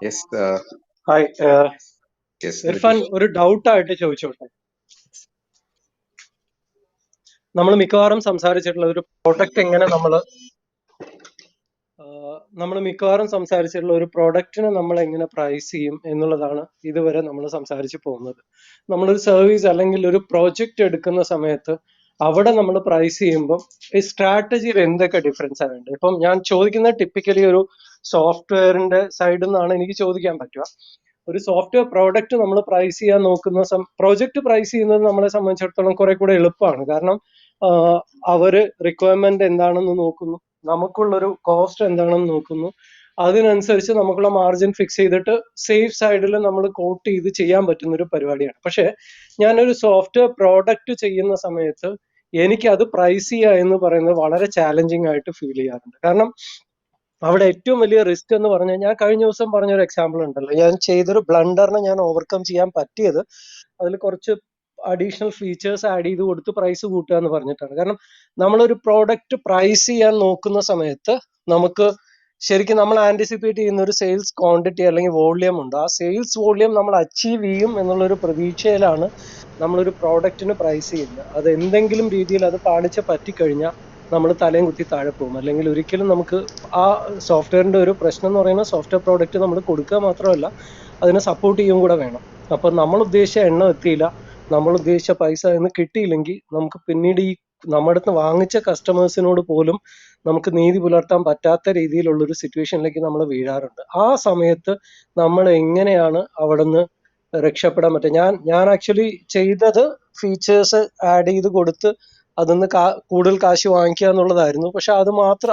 Yes, hi yes, Irfan, ഒരു ഡൗട്ടായിട്ട് ചോദിച്ചോട്ടെ. നമ്മൾ മിക്കവാറും സംസാരിച്ചിട്ടുള്ള ഒരു പ്രോഡക്റ്റ് എങ്ങനെ ഒരു പ്രോഡക്റ്റിനെ നമ്മൾ എങ്ങനെ പ്രൈസ് ചെയ്യും എന്നുള്ളതാണ് ഇതുവരെ നമ്മൾ സംസാരിച്ച് പോകുന്നത്. നമ്മളൊരു സർവീസ് അല്ലെങ്കിൽ ഒരു പ്രോജക്റ്റ് എടുക്കുന്ന സമയത്ത് അവിടെ നമ്മൾ പ്രൈസ് ചെയ്യുമ്പോൾ ഈ സ്ട്രാറ്റജിയിൽ എന്തൊക്കെ ഡിഫറൻസ് ആണ് വേണ്ടത്? ഇപ്പം ഞാൻ ചോദിക്കുന്നത് ടിപ്പിക്കലി ഒരു സോഫ്റ്റ്വെയറിന്റെ സൈഡിൽ നിന്നാണ് എനിക്ക് ചോദിക്കാൻ പറ്റുക. ഒരു സോഫ്റ്റ്വെയർ പ്രോഡക്റ്റ് നമ്മൾ പ്രൈസ് ചെയ്യാൻ നോക്കുന്ന പ്രോജക്റ്റ് പ്രൈസ് ചെയ്യുന്നത് നമ്മളെ സംബന്ധിച്ചിടത്തോളം കുറെ കൂടെ എളുപ്പമാണ്. കാരണം അവര് റിക്വയർമെന്റ് എന്താണെന്ന് നോക്കുന്നു, നമുക്കുള്ളൊരു കോസ്റ്റ് എന്താണെന്ന് നോക്കുന്നു, അതിനനുസരിച്ച് നമുക്കുള്ള മാർജിൻ ഫിക്സ് ചെയ്തിട്ട് സേഫ് സൈഡിൽ നമ്മൾ കോട്ട് ചെയ്ത് ചെയ്യാൻ പറ്റുന്ന ഒരു പരിപാടിയാണ്. പക്ഷെ ഞാനൊരു സോഫ്റ്റ്വെയർ പ്രോഡക്റ്റ് ചെയ്യുന്ന സമയത്ത് എനിക്ക് അത് പ്രൈസ് ചെയ്യുക എന്ന് പറയുന്നത് വളരെ ചാലഞ്ചിങ് ആയിട്ട് ഫീൽ ചെയ്യാറുണ്ട്. കാരണം അവിടെ ഏറ്റവും വലിയ റിസ്ക് എന്ന് പറഞ്ഞാൽ, ഞാൻ കഴിഞ്ഞ ദിവസം പറഞ്ഞൊരു എക്സാമ്പിൾ ഉണ്ടല്ലോ, ഞാൻ ചെയ്തൊരു ബ്ലണ്ടറിനെ ഞാൻ ഓവർകം ചെയ്യാൻ പറ്റിയത് അതിൽ കുറച്ച് അഡീഷണൽ ഫീച്ചേഴ്സ് ആഡ് ചെയ്ത് കൊടുത്ത് പ്രൈസ് കൂട്ടുക എന്ന് പറഞ്ഞിട്ടാണ്. കാരണം നമ്മളൊരു പ്രോഡക്റ്റ് പ്രൈസ് ചെയ്യാൻ നോക്കുന്ന സമയത്ത് നമുക്ക് ശരിക്കും നമ്മൾ ആന്റിസിപ്പേറ്റ് ചെയ്യുന്ന ഒരു സെയിൽസ് ക്വാണ്ടിറ്റി അല്ലെങ്കിൽ വോള്യം ഉണ്ട്. ആ സെയിൽസ് വോള്യം നമ്മൾ അച്ചീവ് ചെയ്യും എന്നുള്ളൊരു പ്രതീക്ഷയിലാണ് നമ്മളൊരു പ്രോഡക്റ്റിന് പ്രൈസ് ചെയ്യുന്നത്. അത് എന്തെങ്കിലും രീതിയിൽ അത് പാളിച്ച പറ്റിക്കഴിഞ്ഞാൽ നമ്മൾ തലയും കുത്തി താഴെ പോകും. അല്ലെങ്കിൽ ഒരിക്കലും നമുക്ക് ആ സോഫ്റ്റ്വെയറിന്റെ ഒരു പ്രശ്നം എന്ന് പറയുന്നത്, സോഫ്റ്റ്വെയർ പ്രോഡക്റ്റ് നമ്മൾ കൊടുക്കുക മാത്രമല്ല അതിനെ സപ്പോർട്ട് ചെയ്യും കൂടെ വേണം. അപ്പൊ നമ്മൾ ഉദ്ദേശിച്ച എണ്ണം എത്തിയില്ല, നമ്മൾ ഉദ്ദേശിച്ച പൈസ എന്ന് കിട്ടിയില്ലെങ്കിൽ നമുക്ക് പിന്നീട് ഈ നമ്മുടെ അടുത്ത് വാങ്ങിച്ച കസ്റ്റമേഴ്സിനോട് പോലും നമുക്ക് നീതി പുലർത്താൻ പറ്റാത്ത രീതിയിലുള്ള ഒരു സിറ്റുവേഷനിലേക്ക് നമ്മൾ വീഴാറുണ്ട്. ആ സമയത്ത് നമ്മൾ എങ്ങനെയാണ് അവിടെ നിന്ന് രക്ഷപ്പെടാൻ പറ്റുക? ഞാൻ ആക്ച്വലി ചെയ്തത് ഫീച്ചേഴ്സ് ആഡ് ചെയ്ത് കൊടുത്ത് അതിന്ന് കൂടുതൽ കാശ് വാങ്ങിക്കുക എന്നുള്ളതായിരുന്നു. പക്ഷെ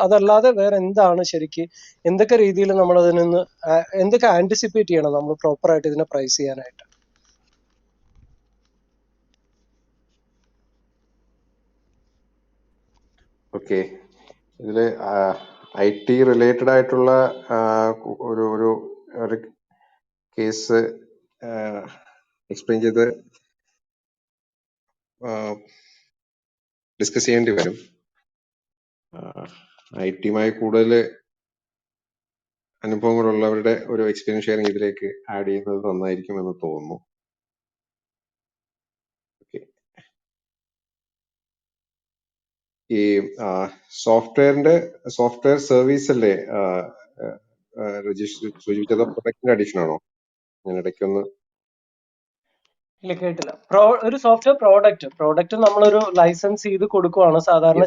അതല്ലാതെ വേറെ എന്താണ് ശരിക്ക്, എന്തൊക്കെ രീതിയിൽ നമ്മൾ അതിൽ നിന്ന് എന്തൊക്കെ ആന്റിസിപ്പേറ്റ് ചെയ്യണം നമ്മൾ പ്രോപ്പറായിട്ട് ഇതിനെ പ്രൈസ് ചെയ്യാനായിട്ട്? ഓക്കെ. ഇതില് IT റിലേറ്റഡ് ആയിട്ടുള്ള ഒരു ഒരു ഒരു കേസ് എക്സ്പ്ലെയിൻ ചെയ്ത് ഡിസ്കസ് ചെയ്യേണ്ടി വരും. IT-യുമായി കൂടുതൽ അനുഭവങ്ങളുള്ളവരുടെ ഒരു എക്സ്പീരിയൻസ് ഷെയറിംഗ് ഇതിലേക്ക് ആഡ് ചെയ്യുന്നത് നന്നായിരിക്കും എന്ന് തോന്നുന്നു. ഓക്കെ. ഈ സോഫ്റ്റ്വെയർ സർവീസ് അല്ലേ രജിസ്റ്റർ സൂചിപ്പിച്ചത്? പ്രൊഡക്റ്റിന്റെ അഡീഷൻ ആണോ? ഞാൻ ഇടയ്ക്കൊന്ന് ഇല്ല, കേട്ടില്ല. ഒരു സോഫ്റ്റ്വെയർ പ്രോഡക്റ്റ് നമ്മളൊരു ലൈസൻസ് ചെയ്ത് കൊടുക്കുവാണ് സാധാരണ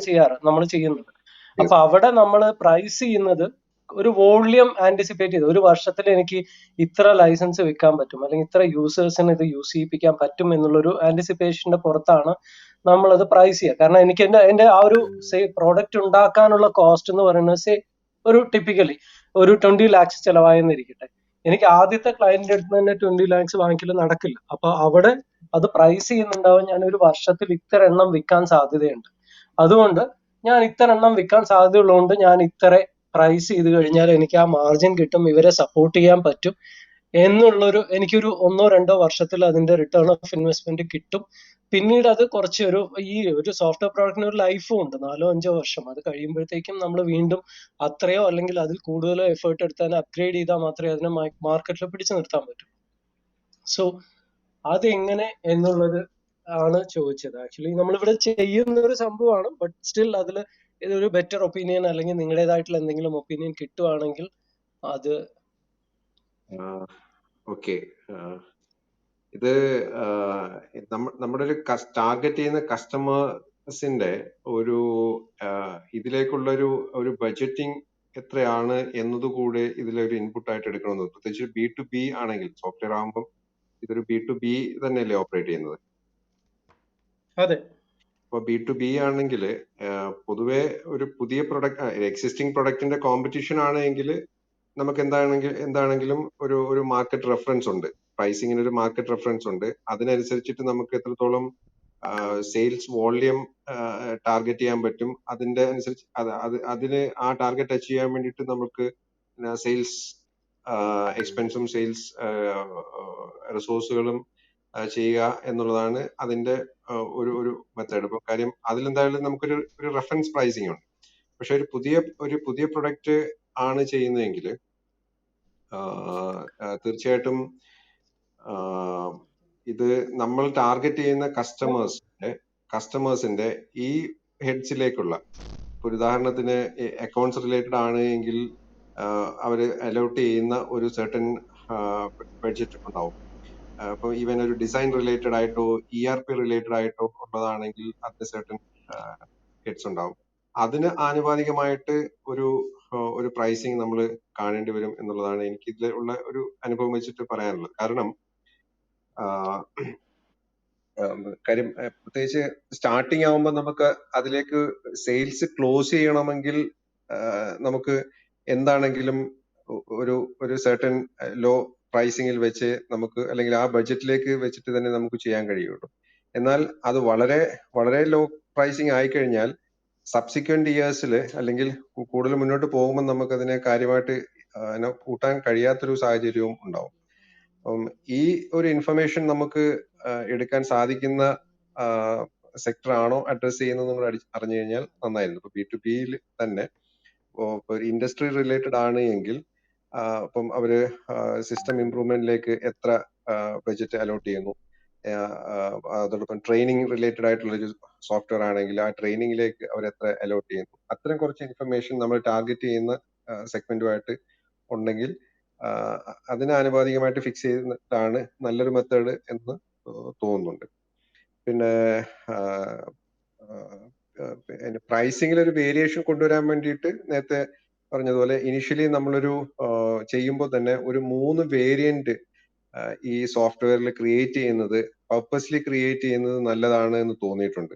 നമ്മൾ ചെയ്യുന്നത്. അപ്പൊ അവിടെ നമ്മൾ പ്രൈസ് ചെയ്യുന്നത് ഒരു വോള്യം ആന്റിസിപ്പേറ്റ് ചെയ്ത്, ഒരു വർഷത്തിൽ എനിക്ക് ഇത്ര ലൈസൻസ് വിൽക്കാൻ പറ്റും അല്ലെങ്കിൽ ഇത്ര യൂസേഴ്സിന് ഇത് യൂസ് ചെയ്യിപ്പിക്കാൻ പറ്റും എന്നുള്ളൊരു ആന്റിസിപ്പേഷന്റെ പുറത്താണ് നമ്മളത് പ്രൈസ് ചെയ്യുക. കാരണം എനിക്ക് എന്റെ ആ ഒരു പ്രോഡക്റ്റ് ഉണ്ടാക്കാനുള്ള കോസ്റ്റ് എന്ന് പറയുന്നത് ഒരു ടിപ്പിക്കലി ഒരു 20 lakhs ചെലവായെന്നിരിക്കട്ടെ. എനിക്ക് ആദ്യത്തെ ക്ലയന്റിന്റെ അടുത്ത് തന്നെ 20 lakhs വാങ്ങിക്കൽ നടക്കില്ല. അപ്പൊ അവിടെ അത് പ്രൈസ് ചെയ്യുന്നുണ്ടാവും, ഞാൻ ഒരു വർഷത്തിൽ ഇത്ര എണ്ണം വിൽക്കാൻ സാധ്യതയുണ്ട്, അതുകൊണ്ട് ഞാൻ ഇത്ര എണ്ണം വിൽക്കാൻ സാധ്യതയുള്ളതുകൊണ്ട് ഞാൻ ഇത്ര പ്രൈസ് ചെയ്ത് കഴിഞ്ഞാൽ എനിക്ക് ആ മാർജിൻ കിട്ടും, ഇവരെ സപ്പോർട്ട് ചെയ്യാൻ പറ്റും എന്നുള്ളൊരു, എനിക്കൊരു 1-2 വർഷത്തിൽ അതിന്റെ റിട്ടേൺ ഓഫ് ഇൻവെസ്റ്റ്മെന്റ് കിട്ടും. പിന്നീട് അത് ഈ ഒരു സോഫ്റ്റ്വെയർ പ്രോഡക്റ്റിന് ഒരു ലൈഫും ഉണ്ട്, 4-5 വർഷം. അത് കഴിയുമ്പോഴത്തേക്കും നമ്മൾ വീണ്ടും അത്രയോ അല്ലെങ്കിൽ അതിൽ കൂടുതലോ എഫേർട്ട് എടുത്താൽ അപ്ഗ്രേഡ് ചെയ്താൽ മാത്രമേ അതിനെ മാർക്കറ്റിൽ പിടിച്ചു നിർത്താൻ പറ്റൂ. സോ അതെങ്ങനെ എന്നുള്ളത് ആണ് ചോദിച്ചത്. ആക്ച്വലി നമ്മളിവിടെ ചെയ്യുന്ന ഒരു സംഭവമാണ്, ബട്ട് സ്റ്റിൽ അതിൽ ഇതൊരു ബെറ്റർ ഒപ്പീനിയൻ അല്ലെങ്കിൽ നിങ്ങളുടേതായിട്ടുള്ള എന്തെങ്കിലും ഒപ്പീനിയൻ കിട്ടുവാണെങ്കിൽ അത്. ഓക്കെ. ഇത് നമ്മുടെ ഒരു ടാർഗറ്റ് ചെയ്യുന്ന കസ്റ്റമേഴ്സിന്റെ ഒരു ഇതിലേക്കുള്ള ഒരു ബഡ്ജറ്റിംഗ് എത്രയാണ് എന്നതുകൂടെ ഇതിലൊരു ഇൻപുട്ട് ആയിട്ട് എടുക്കണമെന്ന്. പ്രത്യേകിച്ച് B2B ആണെങ്കിൽ, സോഫ്റ്റ്വെയർ ആകുമ്പോൾ ഇതൊരു B2B തന്നെയല്ലേ ഓപ്പറേറ്റ് ചെയ്യുന്നത്? അതെ. ഇപ്പൊ B2B ആണെങ്കിൽ പൊതുവെ ഒരു പുതിയ പ്രൊഡക്റ്റ്, എക്സിസ്റ്റിംഗ് പ്രൊഡക്റ്റിന്റെ കോമ്പറ്റീഷൻ ആണെങ്കിൽ നമുക്ക് എന്താണെങ്കിലും ഒരു മാർക്കറ്റ് റെഫറൻസ് ഉണ്ട്, പ്രൈസിങ്ങിന് ഒരു മാർക്കറ്റ് റെഫറൻസ് ഉണ്ട്. അതിനനുസരിച്ചിട്ട് നമുക്ക് എത്രത്തോളം സെയിൽസ് വോള്യം ടാർഗറ്റ് ചെയ്യാൻ പറ്റും, അതിന്റെ അനുസരിച്ച് അതിന് ആ ടാർഗറ്റ് അച്ചീവ് ചെയ്യാൻ വേണ്ടിയിട്ട് നമുക്ക് സെയിൽസ് എക്സ്പെൻസും സെയിൽസ് റിസോഴ്സുകളും ചെയ്യുക എന്നുള്ളതാണ് അതിന്റെ ഒരു മെത്തേഡ്. ഇപ്പൊ കാര്യം അതിലെന്തായാലും നമുക്കൊരു റെഫറൻസ് പ്രൈസിങ് ഉണ്ട്. പക്ഷെ ഒരു പുതിയ പ്രൊഡക്റ്റ് ആണ് ചെയ്യുന്നതെങ്കിൽ തീർച്ചയായിട്ടും ഇത് നമ്മൾ ടാർഗറ്റ് ചെയ്യുന്ന കസ്റ്റമേഴ്സിന്റെ ഈ ഹെഡ്സിലേക്കുള്ള, ഒരു ഉദാഹരണത്തിന് അക്കൗണ്ട്സ് റിലേറ്റഡ് ആണ് എങ്കിൽ അവർ അലോട്ട് ചെയ്യുന്ന ഒരു സർട്ടൻ ബഡ്ജറ്റ് ഉണ്ടാവും. അപ്പോൾ ഈവൻ ഒരു ഡിസൈൻ റിലേറ്റഡ് ആയിട്ടോ ERP റിലേറ്റഡ് ആയിട്ടോ ഉള്ളതാണെങ്കിൽ അതിന് സർട്ടൻ ഹെഡ്സ് ഉണ്ടാവും. അതിന് ആനുപാതികമായിട്ട് ഒരു പ്രൈസിങ് നമ്മൾ കാണേണ്ടി വരും എന്നുള്ളതാണ് എനിക്ക് ഇതിൽ ഉള്ള ഒരു അനുഭവം വെച്ചിട്ട് പറയാനുള്ളത്. കാരണം കാര്യം പ്രത്യേകിച്ച് സ്റ്റാർട്ടിങ് ആവുമ്പോൾ നമുക്ക് അതിലേക്ക് സെയിൽസ് ക്ലോസ് ചെയ്യണമെങ്കിൽ നമുക്ക് എന്താണെങ്കിലും ഒരു സർട്ടൻ ലോ പ്രൈസിങ്ങിൽ വെച്ച് നമുക്ക്, അല്ലെങ്കിൽ ആ ബഡ്ജറ്റിലേക്ക് വെച്ചിട്ട് തന്നെ നമുക്ക് ചെയ്യാൻ കഴിയുള്ളൂ. എന്നാൽ അത് വളരെ വളരെ ലോ പ്രൈസിങ് ആയിക്കഴിഞ്ഞാൽ സബ്സിക്വന്റ് ഇയേഴ്സിൽ അല്ലെങ്കിൽ കൂടുതൽ മുന്നോട്ട് പോകുമ്പോൾ നമുക്ക് അതിനെ കാര്യമായിട്ട് കൂട്ടാൻ കഴിയാത്തൊരു സാഹചര്യവും ഉണ്ടാവും. ഈ ഒരു ഇൻഫർമേഷൻ നമുക്ക് എടുക്കാൻ സാധിക്കുന്ന സെക്ടർ ആണോ അഡ്രസ് ചെയ്യുന്നത് നമ്മൾ അറിഞ്ഞു കഴിഞ്ഞാൽ നന്നായിരുന്നു. ഇപ്പൊ B2Bയിൽ തന്നെ ഒരു ഇൻഡസ്ട്രി റിലേറ്റഡ് ആണ് എങ്കിൽ അപ്പം അവര് സിസ്റ്റം ഇംപ്രൂവ്മെന്റിലേക്ക് എത്ര ബഡ്ജറ്റ് അലോട്ട് ചെയ്യുന്നു, അതോടൊപ്പം ട്രെയിനിങ് റിലേറ്റഡ് ആയിട്ടുള്ള ഒരു സോഫ്റ്റ്വെയർ ആണെങ്കിൽ ആ ട്രെയിനിങ്ങിലേക്ക് അവർ എത്ര അലോട്ട് ചെയ്യുന്നു, അത്തരം കുറച്ച് ഇൻഫർമേഷൻ നമ്മൾ ടാർഗറ്റ് ചെയ്യുന്ന സെഗ്മെന്റുമായിട്ട് ഉണ്ടെങ്കിൽ അതിന് ആനുപാതികമായിട്ട് ഫിക്സ് ചെയ്തിട്ടാണ് നല്ലൊരു മെത്തേഡ് എന്ന് തോന്നുന്നുണ്ട്. പിന്നെ പ്രൈസിങ്ങിൽ ഒരു വേരിയേഷൻ കൊണ്ടുവരാൻ വേണ്ടിയിട്ട് നേരത്തെ പറഞ്ഞതുപോലെ ഇനിഷ്യലി നമ്മളൊരു ചെയ്യുമ്പോൾ തന്നെ ഒരു 3 വേരിയന്റ് ഈ സോഫ്റ്റ്വെയറിൽ ക്രിയേറ്റ് ചെയ്യുന്നത്, പർപ്പസ്ലി ക്രിയേറ്റ് ചെയ്യുന്നത് നല്ലതാണ് എന്ന് തോന്നിയിട്ടുണ്ട്.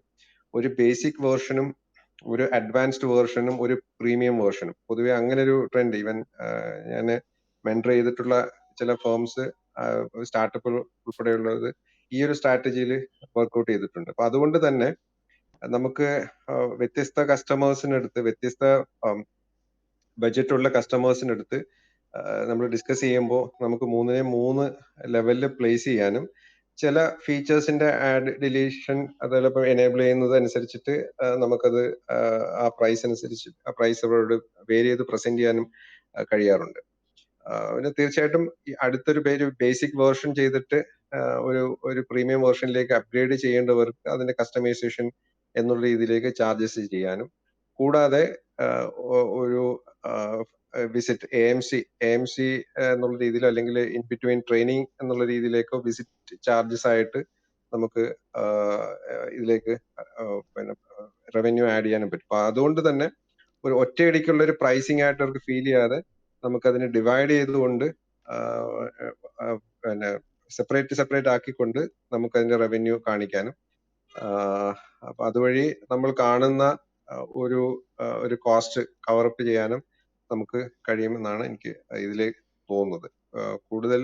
ഒരു ബേസിക് വേർഷനും ഒരു അഡ്വാൻസ്ഡ് വേർഷനും ഒരു പ്രീമിയം വേർഷനും. പൊതുവെ അങ്ങനെ ഒരു ട്രെൻഡ് ഈവൻ ഞാൻ മെന്റർ ചെയ്തിട്ടുള്ള ചില ഫേംസ്, സ്റ്റാർട്ടപ്പ് ഉൾപ്പെടെയുള്ളത് ഈ ഒരു സ്ട്രാറ്റജിയിൽ വർക്ക്ഔട്ട് ചെയ്തിട്ടുണ്ട്. അപ്പൊ അതുകൊണ്ട് തന്നെ നമുക്ക് വ്യത്യസ്ത കസ്റ്റമേഴ്സിനടുത്ത്, വ്യത്യസ്ത ബഡ്ജറ്റ് ഉള്ള കസ്റ്റമേഴ്സിനടുത്ത് നമ്മൾ ഡിസ്കസ് ചെയ്യുമ്പോൾ നമുക്ക് 3 ലെവലിൽ പ്ലേസ് ചെയ്യാനും ചില ഫീച്ചേഴ്സിന്റെ ആഡ് ഡിലീഷൻ അതോടൊപ്പം എനേബിൾ ചെയ്യുന്നത് അനുസരിച്ചിട്ട് നമുക്കത് ആ പ്രൈസ് അനുസരിച്ച് ആ പ്രൈസ് അവരോട് വേരി ചെയ്ത് പ്രസന്റ് ചെയ്യാനും കഴിയാറുണ്ട്. പിന്നെ തീർച്ചയായിട്ടും ഈ അടുത്തൊരു ബേസിക് വേർഷൻ ചെയ്തിട്ട് ഒരു പ്രീമിയം വേർഷനിലേക്ക് അപ്ഗ്രേഡ് ചെയ്യേണ്ടവർക്ക് അതിന്റെ കസ്റ്റമൈസേഷൻ എന്നുള്ള രീതിയിലേക്ക് ചാർജസ് ചെയ്യാനും, കൂടാതെ ഒരു വിസിറ്റ് AMC എന്നുള്ള രീതിയിലോ അല്ലെങ്കിൽ ഇൻ ബിറ്റ്വീൻ ട്രെയിനിങ് എന്നുള്ള രീതിയിലേക്കോ വിസിറ്റ് ചാർജസ് ആയിട്ട് നമുക്ക് ഇതിലേക്ക് പിന്നെ റവന്യൂ ആഡ് ചെയ്യാനും പറ്റും. അപ്പൊ അതുകൊണ്ട് തന്നെ ഒരു ഒറ്റയടിക്കുള്ള ഒരു പ്രൈസിങ് ആയിട്ട് അവർക്ക് ഫീൽ ചെയ്യാതെ നമുക്കതിനെ ഡിവൈഡ് ചെയ്തുകൊണ്ട് പിന്നെ സെപ്പറേറ്റ് ആക്കിക്കൊണ്ട് നമുക്ക് അതിന്റെ റവന്യൂ കാണിക്കാനും, അപ്പൊ അതുവഴി നമ്മൾ കാണുന്ന ഒരു കോസ്റ്റ് കവറപ്പ് ചെയ്യാനും നമുക്ക് കഴിയുമെന്നാണ് എനിക്ക് ഇതിൽ തോന്നുന്നത്. കൂടുതൽ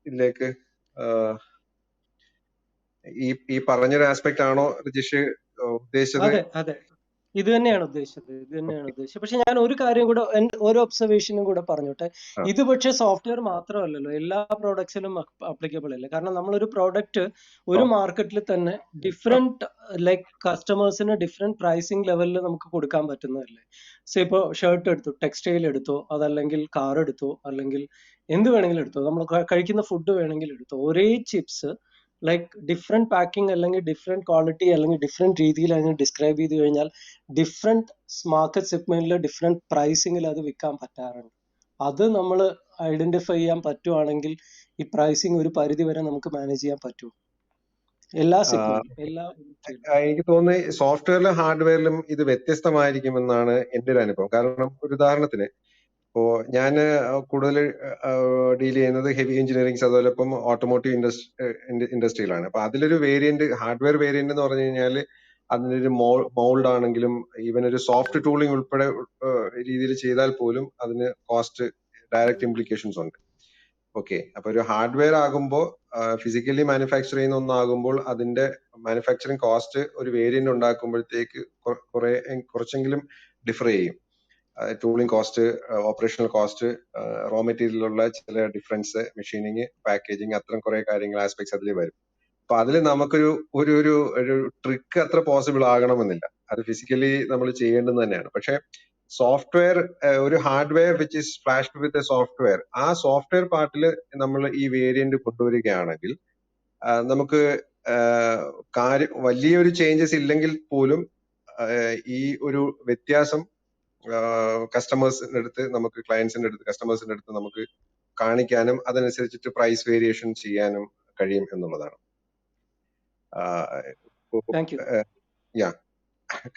ഇതിലേക്ക് ഈ പറഞ്ഞൊരു ആസ്പെക്ട് ആണോ രജീഷ് ഉദ്ദേശിച്ചത്? അതെ, ഇത് തന്നെയാണ് ഉദ്ദേശിച്ചത്. പക്ഷെ ഞാൻ ഒരു കാര്യം കൂടെ, ഒരു ഒബ്സർവേഷനും കൂടെ പറഞ്ഞോട്ടെ. ഇത് പക്ഷെ സോഫ്റ്റ്വെയർ മാത്രമല്ലല്ലോ, എല്ലാ പ്രോഡക്ട്സിനും അപ്ലിക്കബിൾ അല്ലേ. കാരണം നമ്മളൊരു പ്രോഡക്റ്റ് ഒരു മാർക്കറ്റിൽ തന്നെ ഡിഫറെന്റ് കസ്റ്റമേഴ്സിന് ഡിഫറെന്റ് പ്രൈസിങ് ലെവലിൽ നമുക്ക് കൊടുക്കാൻ പറ്റുന്നതല്ലേ. സോ ഇപ്പൊ ഷർട്ട് എടുത്തു, ടെക്സ്റ്റൈൽ എടുത്തോ, അതല്ലെങ്കിൽ കാർ എടുത്തോ, അല്ലെങ്കിൽ എന്ത് വേണമെങ്കിലും എടുത്തോ, നമ്മൾ കഴിക്കുന്ന ഫുഡ് വേണമെങ്കിലും എടുത്തോ, ഒരേ ചിപ്സ് ഡിഫറെന്റ് പാക്കിംഗ് അല്ലെങ്കിൽ ഡിഫറെന്റ് ക്വാളിറ്റി അല്ലെങ്കിൽ ഡിഫറെന്റ് രീതിയിൽ അതിനെ ഡിസ്ക്രൈബ് ചെയ്ത് കഴിഞ്ഞാൽ ഡിഫറെന്റ് മാർക്കറ്റ് സെഗ്മെന്റിൽ ഡിഫറെന്റ് പ്രൈസിങ്ങിൽ അത് വിൽക്കാൻ പറ്റാറുണ്ട്. അത് നമ്മൾ ഐഡന്റിഫൈ ചെയ്യാൻ പറ്റുവാണെങ്കിൽ ഈ പ്രൈസിങ് ഒരു പരിധി വരെ നമുക്ക് മാനേജ് ചെയ്യാൻ പറ്റും എല്ലാ സെഗ്മെന്റിലും. എനിക്ക് തോന്നുന്നത് സോഫ്റ്റ്വെയറിലും ഹാർഡ്വെയറിലും ഇത് വ്യത്യസ്തമായിരിക്കുമെന്നാണ് എന്റെ ഒരു അനുഭവം. കാരണം ഒരു ഉദാഹരണത്തിന് ഇപ്പോ ഞാൻ കൂടുതൽ ഡീൽ ചെയ്യുന്നത് ഹെവി എഞ്ചിനീയറിംഗ്സ് അതുപോലെ ഇപ്പം ഓട്ടോമോട്ടീവ് ഇൻഡസ്ട്രിയിലാണ്. അപ്പൊ അതിലൊരു വേരിയന്റ്, ഹാർഡ്വെയർ വേരിയന്റ് എന്ന് പറഞ്ഞു കഴിഞ്ഞാൽ അതിനൊരു മോൾഡ് ആണെങ്കിലും ഈവൻ ഒരു സോഫ്റ്റ് ടൂളിംഗ് ഉൾപ്പെടെ രീതിയിൽ ചെയ്താൽ പോലും അതിന് കോസ്റ്റ് ഡയറക്റ്റ് ഇംപ്ലിക്കേഷൻസ് ഉണ്ട്. ഓക്കെ, അപ്പൊ ഒരു ഹാർഡ്വെയർ ആകുമ്പോൾ ഫിസിക്കലി മാനുഫാക്ചർ ചെയ്യുന്ന ഒന്നാകുമ്പോൾ അതിന്റെ മാനുഫാക്ചറിങ് കോസ്റ്റ് ഒരു വേരിയന്റ് ഉണ്ടാക്കുമ്പോഴത്തേക്ക് കുറച്ചെങ്കിലും ഡിഫർ ചെയ്യും. Tooling cost, operational cost, raw മെറ്റീരിയലിലുള്ള ചില ഡിഫറൻസ്, മെഷീനിങ്, പാക്കേജിങ്, അത്തരം കുറെ കാര്യങ്ങൾ ആസ്പെക്ട്സ് അതിൽ വരും. അപ്പൊ അതിൽ നമുക്കൊരു ഒരു ട്രിക്ക് അത്ര പോസിബിൾ ആകണമെന്നില്ല. അത് ഫിസിക്കലി നമ്മൾ ചെയ്യേണ്ടത് തന്നെയാണ്. പക്ഷെ സോഫ്റ്റ്വെയർ, ഒരു hardware which is flashed with a software, ആ സോഫ്റ്റ്വെയർ പാർട്ടിൽ നമ്മൾ ഈ വേരിയന്റ് കൊണ്ടുവരികയാണെങ്കിൽ നമുക്ക് വലിയൊരു ചേഞ്ചസ് ഇല്ലെങ്കിൽ പോലും ഈ ഒരു വ്യത്യാസം കസ്റ്റമേഴ്സിന്റെ അടുത്ത്, നമുക്ക് ക്ലയൻസിന്റെ അടുത്ത്, കസ്റ്റമേഴ്സിന്റെ അടുത്ത് നമുക്ക് കാണിക്കാനും അതനുസരിച്ചിട്ട് പ്രൈസ് വേരിയേഷൻ ചെയ്യാനും കഴിയും എന്നുള്ളതാണ്. Thank you.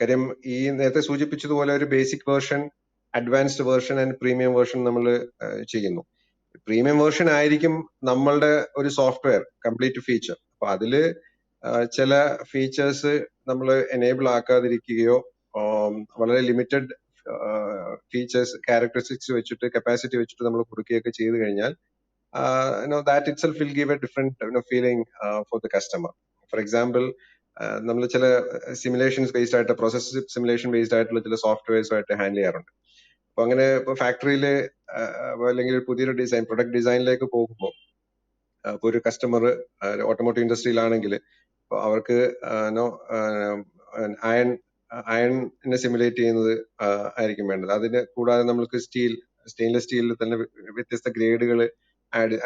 കാര്യം ഈ നേരത്തെ സൂചിപ്പിച്ചതുപോലെ ഒരു basic version, advanced version and premium version നമ്മൾ ചെയ്യുന്നു. പ്രീമിയം വേർഷൻ ആയിരിക്കും നമ്മളുടെ ഒരു സോഫ്റ്റ്വെയർ കംപ്ലീറ്റ് ഫീച്ചർ. അപ്പൊ അതില് ചില ഫീച്ചേഴ്സ് നമ്മൾ എനേബിൾ ആക്കാതിരിക്കുകയോ വളരെ ലിമിറ്റഡ് ഫീച്ചേഴ്സ്, ക്യാരക്ടറിസ്റ്റിക്സ് വെച്ചിട്ട്, കപ്പാസിറ്റി വെച്ചിട്ട് നമ്മൾ കൊടുക്കുകയൊക്കെ ചെയ്തു കഴിഞ്ഞാൽ that itself will give a different feeling for the customer. For example, നമ്മൾ ചില സിമുലേഷൻസ് ബേസ്ഡ് ആയിട്ട്, പ്രോസസ് സിമുലേഷൻ ബേസ്ഡ് ആയിട്ടുള്ള ചില സോഫ്റ്റ്വെയർസുമായിട്ട് ഹാൻഡിൽ ചെയ്യാറുണ്ട്. അപ്പൊ അങ്ങനെ ഇപ്പൊ ഫാക്ടറിയിൽ അല്ലെങ്കിൽ പുതിയൊരു ഡിസൈൻ, പ്രൊഡക്റ്റ് ഡിസൈനിലേക്ക് പോകുമ്പോൾ, ഇപ്പൊ ഒരു കസ്റ്റമർ ഓട്ടോമോട്ടീവ് ഇൻഡസ്ട്രിയിലാണെങ്കിൽ അവർക്ക് അയണിനെ സിമുലേറ്റ് ചെയ്യുന്നത് ആയിരിക്കും വേണ്ടത്. അതിന് കൂടാതെ നമ്മൾക്ക് സ്റ്റെയിൻലെസ് സ്റ്റീലിൽ തന്നെ വ്യത്യസ്ത ഗ്രേഡുകൾ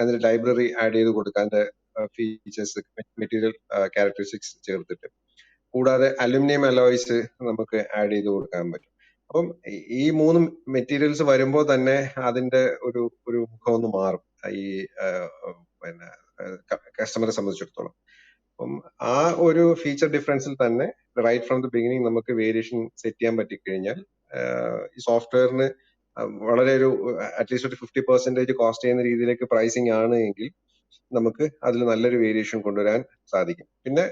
അതിന്റെ ലൈബ്രറി ആഡ് ചെയ്ത് കൊടുക്കാം, അതിന്റെ ഫീച്ചേഴ്സ്, മെറ്റീരിയൽ ക്യാരക്ടറിസ്റ്റിക്സ് ചേർത്തിട്ട്. കൂടാതെ അലുമിനിയം അലോയ്സ് നമുക്ക് ആഡ് ചെയ്ത് കൊടുക്കാൻ പറ്റും. അപ്പം ഈ 3 മെറ്റീരിയൽസ് വരുമ്പോൾ തന്നെ അതിന്റെ ഒരു മുഖം ഒന്ന് മാറും ഈ പിന്നെ കസ്റ്റമറെ സംബന്ധിച്ചിടത്തോളം. അപ്പം ആ ഒരു ഫീച്ചർ ഡിഫറൻസിൽ തന്നെ റൈറ്റ് ഫ്രം ദി ബിഗിനിങ് നമുക്ക് വേരിയേഷൻ സെറ്റ് ചെയ്യാൻ പറ്റിക്കഴിഞ്ഞാൽ ഈ സോഫ്റ്റ്വെയറിന് വളരെ ഒരു അറ്റ്ലീസ്റ്റ് ഒരു 50% കോസ്റ്റ് ചെയ്യുന്ന രീതിയിലേക്ക് പ്രൈസിങ് ആണ് എങ്കിൽ നമുക്ക് അതിൽ നല്ലൊരു വേരിയേഷൻ കൊണ്ടുവരാൻ സാധിക്കും. പിന്നെ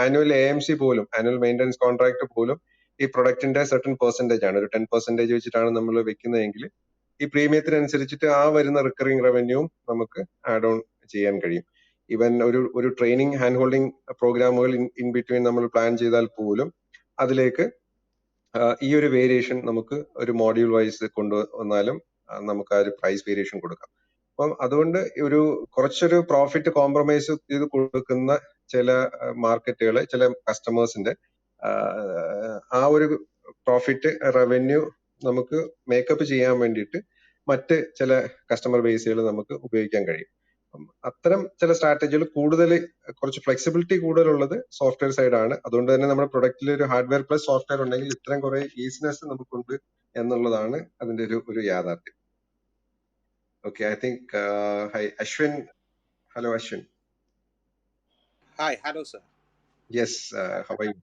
ആനുവൽ AMC പോലും, ആനുവൽ മെയിൻ്റനൻസ് കോൺട്രാക്ട് പോലും ഈ പ്രൊഡക്റ്റിന്റെ സർട്ടൻ പെർസെന്റേജ് ആണ്, ഒരു 10% വെച്ചിട്ടാണ് നമ്മൾ വെക്കുന്നതെങ്കിൽ ഈ പ്രീമിയത്തിനനുസരിച്ചിട്ട് ആ വരുന്ന റിക്കറിംഗ് റവന്യൂവും നമുക്ക് ആഡ് ഓൺ ചെയ്യാൻ കഴിയും. ഈവൻ ഒരു ട്രെയിനിങ് ഹാൻഡ് ഹോൾഡിംഗ് പ്രോഗ്രാമുകൾ ഇൻ ബിറ്റ്വീൻ നമ്മൾ പ്ലാൻ ചെയ്താൽ പോലും അതിലേക്ക് ഈ ഒരു വേരിയേഷൻ നമുക്ക് ഒരു മോഡ്യൂൾ വൈസ് കൊണ്ടുവന്നാലും നമുക്ക് ആ ഒരു പ്രൈസ് വേരിയേഷൻ കൊടുക്കാം. അപ്പം അതുകൊണ്ട് കുറച്ചൊരു പ്രോഫിറ്റ് കോംപ്രമൈസ് ചെയ്ത് കൊടുക്കുന്ന ചില മാർക്കറ്റുകൾ, ചില കസ്റ്റമേഴ്സിന്റെ ആ ഒരു പ്രോഫിറ്റ് റവന്യൂ നമുക്ക് മേക്കപ്പ് ചെയ്യാൻ വേണ്ടിയിട്ട് മറ്റ് ചില കസ്റ്റമർ ബേസുകൾ നമുക്ക് ഉപയോഗിക്കാൻ കഴിയും. അത്തരം ചില സ്ട്രാറ്റജികൾ കുറച്ച് ഫ്ലെക്സിബിലിറ്റി കൂടുതലുള്ളത് സോഫ്റ്റ്വെയർ സൈഡ് ആണ്. അതുകൊണ്ട് തന്നെ നമ്മുടെ പ്രൊഡക്റ്റിൽ ഒരു ഹാർഡ്വെയർ പ്ലസ് സോഫ്റ്റ്വെയർ ഉണ്ടെങ്കിൽ ഇത്രയും കുറെ ഈസിനെസ് നമുക്കുണ്ട് എന്നുള്ളതാണ് അതിന്റെ ഒരു യാഥാർത്ഥ്യം. Okay, I think, hi, Ashwin. Hello, Ashwin. Hi, hello, sir. Yes, how are you?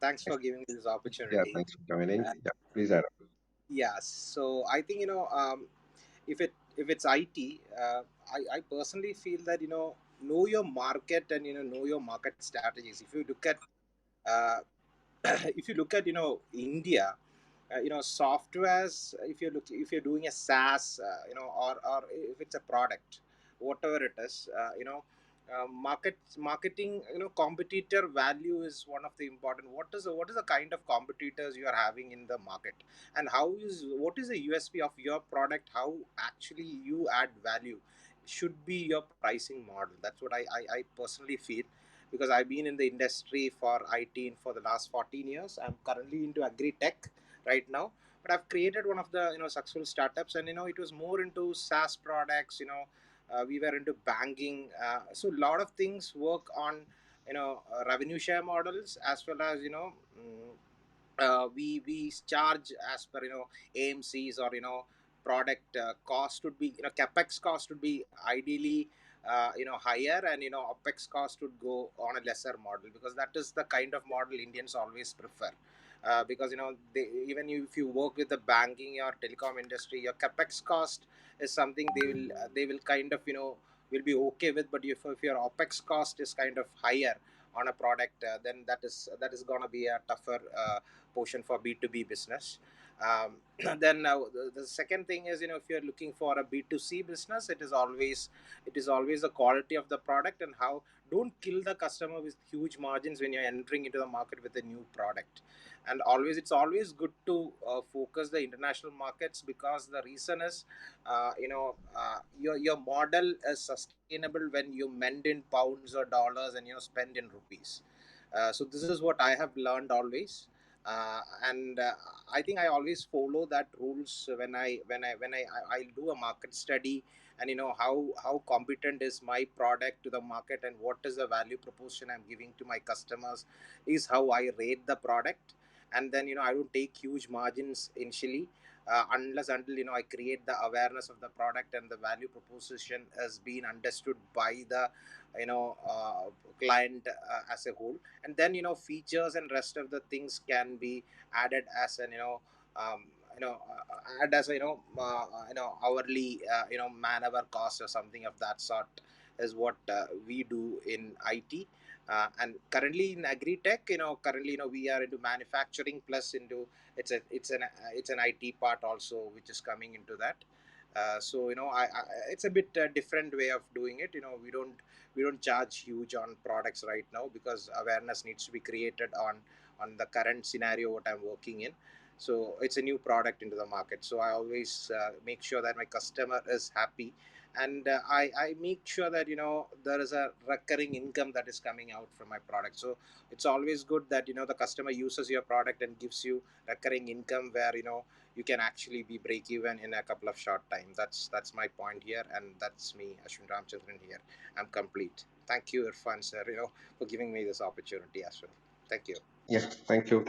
Thanks for giving me this opportunity. Yeah, thanks for joining. Yeah, please add up. Yeah, so I think if it's IT, I personally feel that know your market and know your market strategies. If you look at uh, India, softwares, if you're doing a SaaS, or if it's a product, whatever it is, marketing, competitor value is one of the important. What is the kind of competitors you are having in the market, and what is the USP of your product? How actually you add value should be your pricing model. That's what I personally feel, because I've been in the industry for IT for the last 14 years. I'm currently into agri-tech right now, but I've created one of the successful startups, and it was more into SaaS products. We were into banking, so a lot of things work on revenue share models, as well as we charge as per AMCs, or product cost would be capex cost would be ideally higher, and opex cost would go on a lesser model, because that is the kind of model Indians always prefer. Because even if you work with the banking or telecom industry, your capex cost is something they will kind of will be okay with. But if your opex cost is kind of higher on a product, then that is gonna be a tougher portion for B2B business. Then the second thing is, if you're looking for a B2C business, it is always the quality of the product, and how don't kill the customer with huge margins when you're entering into the market with a new product. And it's always good to focus the international markets, because the reason is your model is sustainable when you mend in pounds or dollars and spend in rupees. So this is what I have learned always. And I think I always follow that rules when I do a market study, and how competent is my product to the market, and what is the value proposition I'm giving to my customers, is how I rate the product. And then I don't take huge margins initially, unless until I create the awareness of the product, and the value proposition has been understood by the you know uh, client as a whole. And then features and rest of the things can be added as an um, add as a hourly man hour cost or something of that sort, is what we do in IT. And currently in agri-tech, currently we are into manufacturing, plus into it's an IT part also which is coming into that. So it's a bit different way of doing it. We don't charge huge on products right now, because awareness needs to be created on the current scenario what I'm working in. So it's a new product into the market, so I always make sure that my customer is happy. And I make sure that there is a recurring income that is coming out from my product. So it's always good that the customer uses your product and gives you recurring income, where you can actually be break even in a couple of short time. That's my point here, and that's me, Ashwin Ramchandran here. I'm complete. Thank you, Irfan sir, for giving me this opportunity as well. Thank you. Yeah, thank you,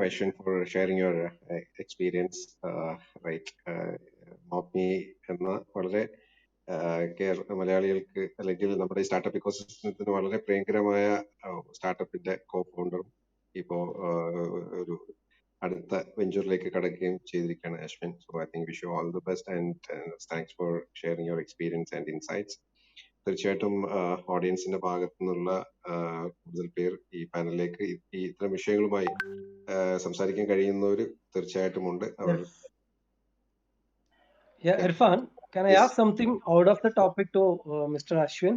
Ashwin, for sharing your experience. Right, മോപ്പി എന്ന വളരെ മലയാളികൾക്ക് അല്ലെങ്കിൽ നമ്മുടെ ഈ startup ഇക്കോസിസ്റ്റത്തിന് വളരെ പ്രിയങ്കരമായ സ്റ്റാർട്ടപ്പിന്റെ കോ ഫൗണ്ടറും ഇപ്പോ ഒരു അടുത്ത വെഞ്ചറിലേക്ക് കടക്കുകയും ചെയ്തിരിക്കുകയാണ് Ashwin. So I think wish you all the best and thanks for sharing your experience and insights. തീർച്ചയായിട്ടും ഓഡിയൻസിന്റെ ഭാഗത്തു നിന്നുള്ള കൂടുതൽ പേർ ഈ പാനലിലേക്ക് ഈ ഇത്തരം വിഷയങ്ങളുമായി സംസാരിക്കാൻ കഴിയുന്നവർ തീർച്ചയായിട്ടും ഉണ്ട്. അവർ Yeah, Irfan, can I Yes. ask something out of the topic to Mr. Ashwin?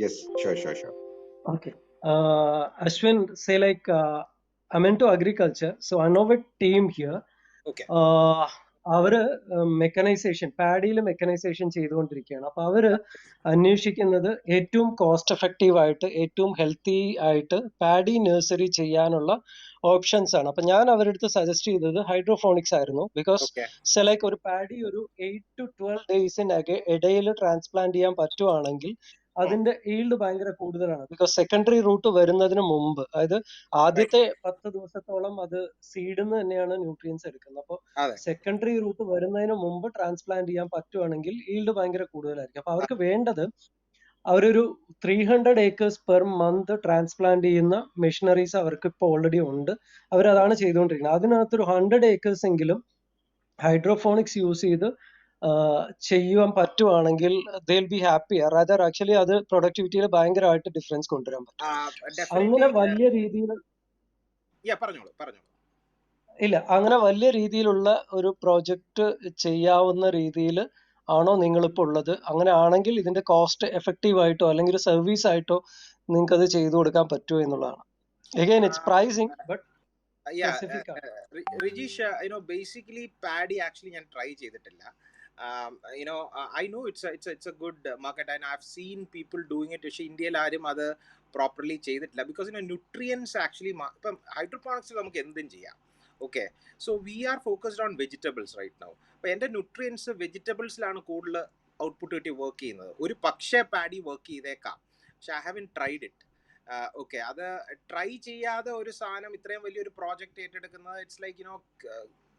Yes, sure. Okay. Ashwin, say like I'm into agriculture, so I know a team here. Okay. അവര് മെക്കനൈസേഷൻ പാഡിയിൽ മെക്കനൈസേഷൻ ചെയ്തുകൊണ്ടിരിക്കുകയാണ്. അപ്പൊ അവര് അന്വേഷിക്കുന്നത് ഏറ്റവും cost effective ആയിട്ട് ഏറ്റവും healthy ആയിട്ട് paddy nursery ചെയ്യാനുള്ള ഓപ്ഷൻസ് ആണ്. അപ്പൊ ഞാൻ അവരുടെ അടുത്ത് സജസ്റ്റ് ചെയ്തത് ഹൈഡ്രോഫോണിക്സ് ആയിരുന്നു. ബിക്കോസ് ലൈക്ക് ഒരു പാഡി ഒരു 8 to 12 ഡേയ്സിന് ഇടയിൽ ട്രാൻസ്പ്ലാന്റ് ചെയ്യാൻ പറ്റുവാണെങ്കിൽ അതിന്റെ ഈൽഡ് ഭയങ്കര കൂടുതലാണ്. ബിക്കോസ് സെക്കൻഡറി റൂട്ട് വരുന്നതിന് മുമ്പ്, അതായത് ആദ്യത്തെ 10 ദിവസത്തോളം അത് സീഡിന്ന് തന്നെയാണ് ന്യൂട്രിയൻസ് എടുക്കുന്നത്. അപ്പോൾ സെക്കൻഡറി റൂട്ട് വരുന്നതിന് മുമ്പ് ട്രാൻസ്പ്ലാന്റ് ചെയ്യാൻ പറ്റുവാണെങ്കിൽ ഈൽഡ് ഭയങ്കര കൂടുതലായിരിക്കും. അപ്പൊ അവർക്ക് വേണ്ടത് അവരൊരു 300 acres പെർ മന്ത് ട്രാൻസ്പ്ലാന്റ് ചെയ്യുന്ന മെഷീനറീസ് അവർക്ക് ഇപ്പോൾ ഓൾറെഡി ഉണ്ട്. അവരതാണ് ചെയ്തുകൊണ്ടിരിക്കുന്നത്. അതിനകത്തൊരു 100 acres എങ്കിലും ഹൈഡ്രോഫോണിക്സ് യൂസ് ചെയ്ത് ചെയ്യുവാൻ പറ്റുവാണെങ്കിൽ they'll be happy. rather actually അത് പ്രൊഡക്ടിവിറ്റിയിൽ ഭയങ്കരമായിട്ട് ഡിഫറൻസ് കൊണ്ടുവരാൻ പറ്റും. അങ്ങനെ വലിയ രീതിയിൽ ഇല്ല, അങ്ങനെ വലിയ രീതിയിലുള്ള ഒരു പ്രോജക്റ്റ് ചെയ്യാവുന്ന രീതിയിൽ ആണോ നിങ്ങളിപ്പോൾ ഉള്ളത്? അങ്ങനെ ആണെങ്കിൽ ഇതിന്റെ കോസ്റ്റ് എഫക്റ്റീവ് ആയിട്ടോ അല്ലെങ്കിൽ സർവീസ് ആയിട്ടോ നിങ്ങൾക്ക് അത് ചെയ്തു കൊടുക്കാൻ പറ്റുമോ എന്നുള്ളതാണ്. Again, it's pricing, but specific ആണ്. Rijish, basically paddy actually ഞാൻ try ചെയ്തിട്ടില്ല. I know it's a good market, and I've seen people doing it. പക്ഷേ ഇന്ത്യയിൽ ആരും അത് പ്രോപ്പർലി ചെയ്തിട്ടില്ല. ബിക്കോസ് ന്യൂട്രിയൻസ് ആക്ച്വലി ഇപ്പം ഹൈഡ്രോപോണിക്സിൽ നമുക്ക് എന്തും ചെയ്യാം. Okay, so we are focused on vegetables right now. അപ്പോൾ എൻ്റെ ന്യൂട്രിയൻസ് വെജിറ്റബിൾസിലാണ് കൂടുതൽ ഔട്ട്പുട്ട് കിട്ടി വർക്ക് ചെയ്യുന്നത്. ഒരു പക്ഷേ പാഡി വർക്ക് ചെയ്തേക്കാം, പക്ഷെ I haven't tried it. Okay, അത് ട്രൈ ചെയ്യാതെ ഒരു സാധനം ഇത്രയും വലിയൊരു പ്രോജക്റ്റ് ഏറ്റെടുക്കുന്നത്, it's like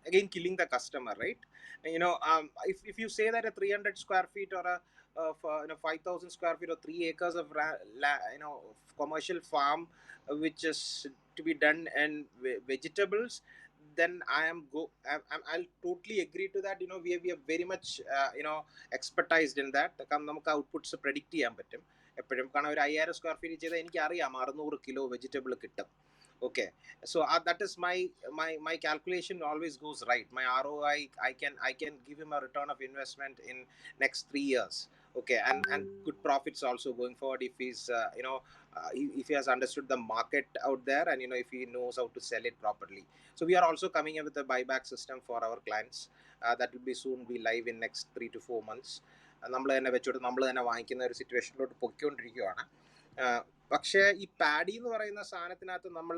again killing the customer, right? If you say that a 300 square feet or a 5,000 square feet or 3 acres of commercial farm which is to be done and vegetables, then I'll totally agree to that. We are very much expertised in that. നമുക്ക് outputs predict ചെയ്യാൻ പറ്റും എപ്പോഴും. കാരണം ഒരു 5000 square feet ചെയ്താൽ എനിക്കറിയാം 600 kilo vegetable കിട്ടും. Okay, so that is my calculation always goes right. My ROI, I can give him a return of investment in next 3 years. Okay, and good profits also going forward if he's if he has understood the market out there, and if he knows how to sell it properly. So we are also coming up with a buyback system for our clients that will be soon be live in next 3 to 4 months. നമ്മൾ തന്നെ വെച്ചോട്ട് നമ്മൾ തന്നെ വാങ്ങിക്കുന്ന ഒരു സിറ്റുവേഷനിലോട്ട് പൊയ്ക്കൊണ്ടിരിക്കുകയാണ്. പക്ഷേ ഈ paddy എന്ന് പറയുന്ന സാധനത്തിനകത്ത് നമ്മൾ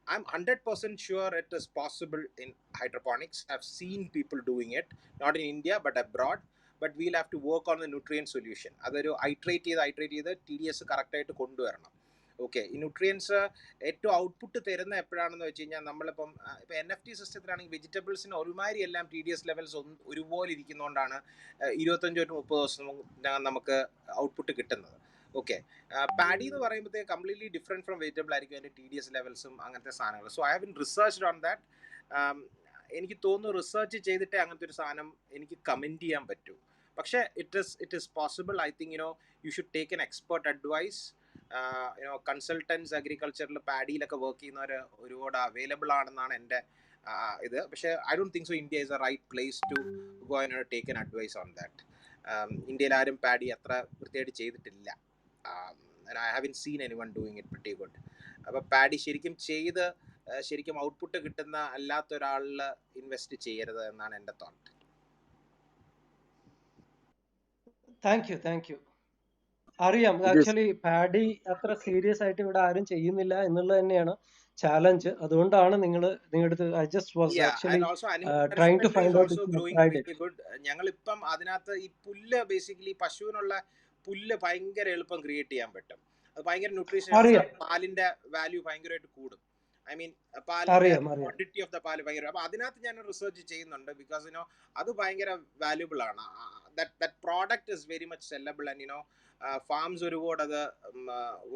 I'm 100% sure it is possible in hydroponics. I've seen people doing it, not in India but abroad. But we'll have to work on the nutrient solution. അതൊരു iterate ചെയ്ത് TDS കറക്റ്റായിട്ട് കൊണ്ടുവരണം. ഓക്കെ, ഈ ന്യൂട്രിയൻസ് ഏറ്റവും output തരുന്ന എപ്പോഴാണെന്ന് വെച്ച് കഴിഞ്ഞാൽ നമ്മളിപ്പം ഇപ്പം NFT സിസ്റ്റത്തിലാണെങ്കിൽ വെജിറ്റബിൾസിന് ഒരുമാതിരി എല്ലാം TDS ലെവൽസ് ഒരുപോലെ ഇരിക്കുന്നതുകൊണ്ടാണ് 25-30 ദിവസം നമുക്ക് ഔട്ട്പുട്ട് കിട്ടുന്നത്. ഓക്കെ, പാഡി എന്ന് പറയുമ്പോഴത്തേക്ക് കംപ്ലീറ്റ്ലി ഡിഫറെൻറ്റ് ഫ്രം വെജിറ്റബിൾ ആയിരിക്കും അതിൻ്റെ TDS ലെവൽസും അങ്ങനത്തെ സാധനങ്ങൾ. So I have been researched on that. എനിക്ക് തോന്നുന്നു റിസർച്ച് ചെയ്തിട്ടേ അങ്ങനത്തെ ഒരു സാധനം എനിക്ക് കമൻറ്റ് ചെയ്യാൻ പറ്റൂ. പക്ഷേ it is possible. I think you should take an expert advice. Consultants അഗ്രികൾച്ചറിൽ പാഡിയിലൊക്കെ വർക്ക് ചെയ്യുന്നവർ ഒരുപാട് അവൈലബിൾ ആണെന്നാണ് എൻ്റെ ഇത്. പക്ഷേ I don't think so India is a right place to go and take an advice on that. ഇന്ത്യയിൽ ആരും പാഡി അത്ര വൃത്തിയായിട്ട് ചെയ്തിട്ടില്ല. And I haven't seen anyone doing it pretty good. അപ്പോൾ പാഡി ശരിക്കും ചെയ്ത് ശരിക്കും ഔട്ട്പുട്ട് കിട്ടുന്ന അല്ലാത്ത ഒരാളിൽ ഇൻവെസ്റ്റ് ചെയ്യരുത് എന്നാണ് എൻ്റെ തോട്ട്. Thank you. അറിയാം, ആക്ച്വലി പാഡി അത്ര സീരിയസ് ആയിട്ട് ഇവിടെ ആരും ചെയ്യുന്നില്ല എന്നുള്ളത് തന്നെയാണ് ചാലഞ്ച്. അതുകൊണ്ടാണ് നിങ്ങളുടെ I just was actually trying to find out. ഞങ്ങളിപ്പം അതിനകത്ത് ഈ പുല്ല് ബേസിക്കലി പശുവിനുള്ള പുല്ല് ഭയങ്കര എളുപ്പം ക്രിയേറ്റ് ചെയ്യാൻ പറ്റും. അത് ഭയങ്കര ന്യൂട്രീഷ്യസ്. പാലിന്റെ വാല്യൂ ഭയങ്കരമായിട്ട് കൂടും. ഐ മീൻ പാലിന്റെ ക്വാണ്ടിറ്റി ഓഫ് ദ പാല് ഭയങ്കര. അപ്പൊ അതിനകത്ത് ഞാൻ റിസർച്ച് ചെയ്യുന്നുണ്ട്. ബിക്കോസ് അത് ഭയങ്കര വാല്യൂബിൾ ആണ്. That product is very much sellable. And farms ഒരുപാട് അത്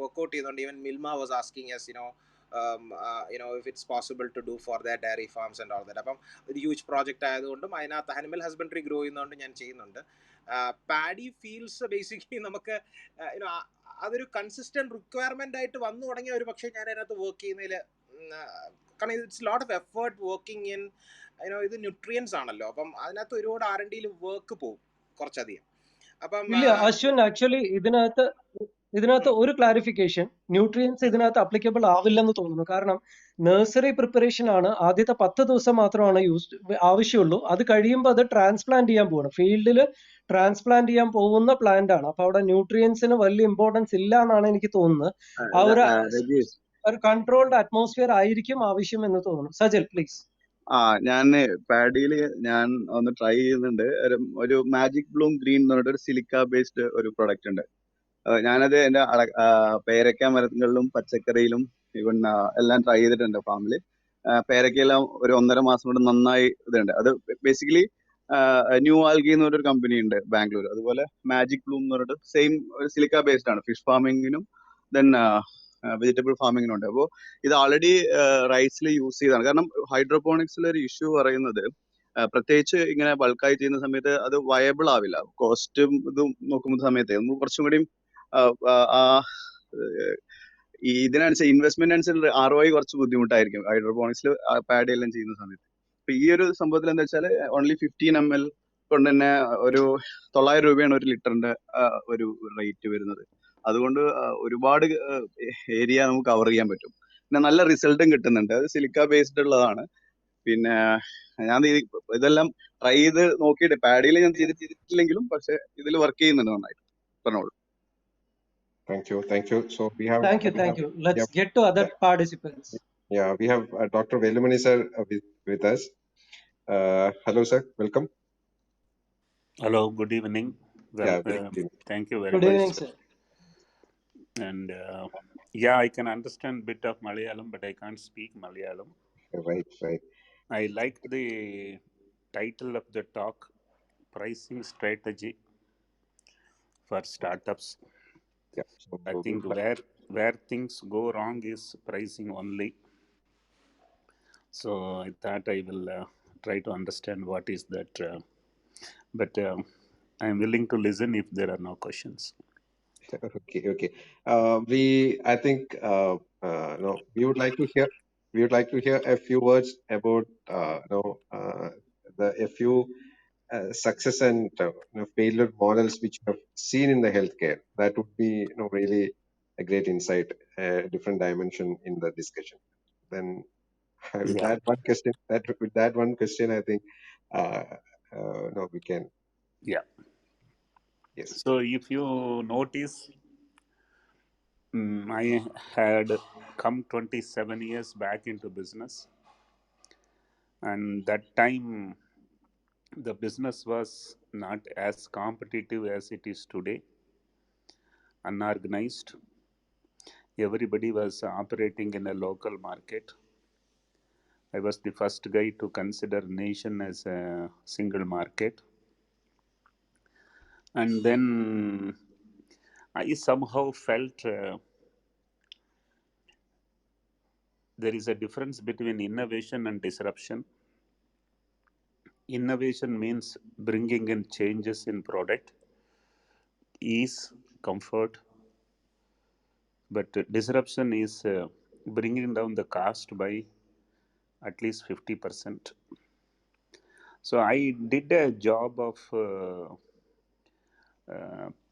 വർക്ക്ഔട്ട് ചെയ്യുന്നുണ്ട്. Even Milma was asking us if it's possible to do for their dairy farms and all that. അപ്പം ഒരു ഹ്യൂജ് പ്രോജക്റ്റ് ആയതുകൊണ്ടും അതിനകത്ത് അനിമൽ ഹസ്ബൻഡറി ഗ്രോ ചെയ്യുന്നതുകൊണ്ട് ഞാൻ ചെയ്യുന്നുണ്ട്. പാഡി ഫീൽഡ്സ് ബേസിക്കലി നമുക്ക് അതൊരു കൺസിസ്റ്റന്റ് റിക്വയർമെന്റ് ആയിട്ട് വന്നു തുടങ്ങിയ ഒരു പക്ഷേ ഞാൻ അതിനകത്ത് വർക്ക് ചെയ്യുന്നതിൽ, കാരണം it's lot of effort working in ഇത് ന്യൂട്രിയൻസ് ആണല്ലോ. അപ്പം അതിനകത്ത് ഒരുപാട് R&Dയിൽ വർക്ക് പോകും കുറച്ചധികം. അപ്പം ഇല്ല അശ്വിൻ, ആക്ച്വലി ഇതിനകത്ത് ഒരു ക്ലാരിഫിക്കേഷൻ, ന്യൂട്രിയൻസ് ഇതിനകത്ത് അപ്ലിക്കബിൾ ആവില്ലെന്ന് തോന്നുന്നു. കാരണം നഴ്സറി പ്രിപ്പറേഷൻ ആണ്, ആദ്യത്തെ 10 ദിവസം മാത്രമാണ് ആവശ്യമുള്ളൂ. അത് കഴിയുമ്പോൾ അത് ട്രാൻസ്പ്ലാന്റ് ചെയ്യാൻ പോകണം, ഫീൽഡിൽ ട്രാൻസ്പ്ലാന്റ് ചെയ്യാൻ പോകുന്ന പ്ലാന്റ് ആണ്. അപ്പൊ അവിടെ ന്യൂട്രിയൻസിന് വലിയ ഇമ്പോർട്ടൻസ് ഇല്ല എന്നാണ് എനിക്ക് തോന്നുന്നത്. ആ ഒരു കൺട്രോൾഡ് അറ്റ്മോസ്ഫിയർ ആയിരിക്കും ആവശ്യം എന്ന് തോന്നുന്നു. സജൽ പ്ലീസ്. ഞാൻ പാഡിയില് ഞാൻ ഒന്ന് ട്രൈ ചെയ്യുന്നുണ്ട്. ഒരു മാജിക് ബ്ലൂം ഗ്രീൻ എന്ന് പറഞ്ഞിട്ട് ഒരു സിലിക്ക ബേസ്ഡ് ഒരു പ്രൊഡക്റ്റ് ഉണ്ട്. ഞാനത് എന്റെ പേരക്ക മരങ്ങളിലും പച്ചക്കറിയിലും ഈവൻ എല്ലാം ട്രൈ ചെയ്തിട്ടുണ്ട് ഫാമില്. പേരക്കയെല്ലാം ഒരു 1.5 മാസം കൊണ്ട് നന്നായി ഇതുണ്ട്. അത് ബേസിക്കലി ന്യൂ ആൽഗി എന്ന് പറഞ്ഞൊരു കമ്പനി ഉണ്ട് ബാംഗ്ലൂർ. അതുപോലെ മാജിക് ബ്ലൂം എന്ന് പറഞ്ഞിട്ട് സെയിം ഒരു സിലിക്ക ബേസ്ഡ് ആണ്. ഫിഷ് ഫാമിങ്ങിനും ദെൻ വെജിറ്റബിൾ ഫാമിങ്ങിനും ഉണ്ട്. അപ്പോൾ ഇത് ആൾറെഡി റൈസിൽ യൂസ് ചെയ്താണ്. കാരണം ഹൈഡ്രോപോണിക്സിലെ ഒരു ഇഷ്യൂ പറയുന്നത് പ്രത്യേകിച്ച് ഇങ്ങനെ ബൾക്കായി ചെയ്യുന്ന സമയത്ത് അത് വയബിൾ ആവില്ല. കോസ്റ്റും ഇതും നോക്കുന്ന സമയത്ത് നമുക്ക് കുറച്ചും കൂടി ഇതിനനുസരിച്ച് ഇൻവെസ്റ്റ്മെന്റ് അനുസരിച്ച് ROI കുറച്ച് ബുദ്ധിമുട്ടായിരിക്കും ഹൈഡ്രോപോണിക്സിൽ പാഡി എല്ലാം ചെയ്യുന്ന സമയത്ത്. അപ്പൊ ഈ ഒരു സംഭവത്തിൽ എന്താ വെച്ചാൽ ഓൺലി 15 ml കൊണ്ട് തന്നെ ഒരു 900 രൂപയാണ് ഒരു ലിറ്ററിന്റെ ഒരു റേറ്റ് വരുന്നത്. അതുകൊണ്ട് ഒരുപാട് ഏരിയ നമുക്ക് കവർ ചെയ്യാൻ പറ്റും. പിന്നെ നല്ല റിസൾട്ടും കിട്ടുന്നുണ്ട്. അത് സിലിക്ക ബേസ്ഡ് ഉള്ളതാണ്. പിന്നെ ഞാൻ ഇതെല്ലാം ട്രൈ ചെയ്ത് നോക്കിയിട്ട് പാഡിയിൽ ഞാൻ ചെയ്തിട്ടില്ലെങ്കിലും പക്ഷെ ഇതിൽ വർക്ക് ചെയ്യുന്നുണ്ട് നന്നായിട്ട്. പറഞ്ഞോളൂ. Thank you. So we have. Thank you. Let's get to other participants. Yeah, we have Dr. Velumani sir with us. Hello sir, welcome. Hello, good evening. Yeah, good evening. Thank you very Good much. evening, sir. And yeah, I can understand a bit of Malayalam, but I can't speak Malayalam. Right. I like the title of the talk, Pricing Strategy for Startups. Yeah. So I think where things go wrong is pricing only. So I thought I will try to understand what is that. But I am willing to listen if there are no questions. Okay. I think no, we would like to hear a few words about a few success and failure models which you have seen in the healthcare. That would be really a great insight, a different dimension in the discussion. Then with Yeah. that one question, I think we can. Yeah. Yes. So if you notice, I had come 27 years back into business, and that time the business was not as competitive as it is today, unorganized. Everybody was operating in a local market. I was the first guy to consider nation as a single market. And then I somehow felt there is a difference between innovation and disruption. Innovation means bringing in changes in product, ease, comfort, but disruption is bringing down the cost by at least 50%. So I did a job of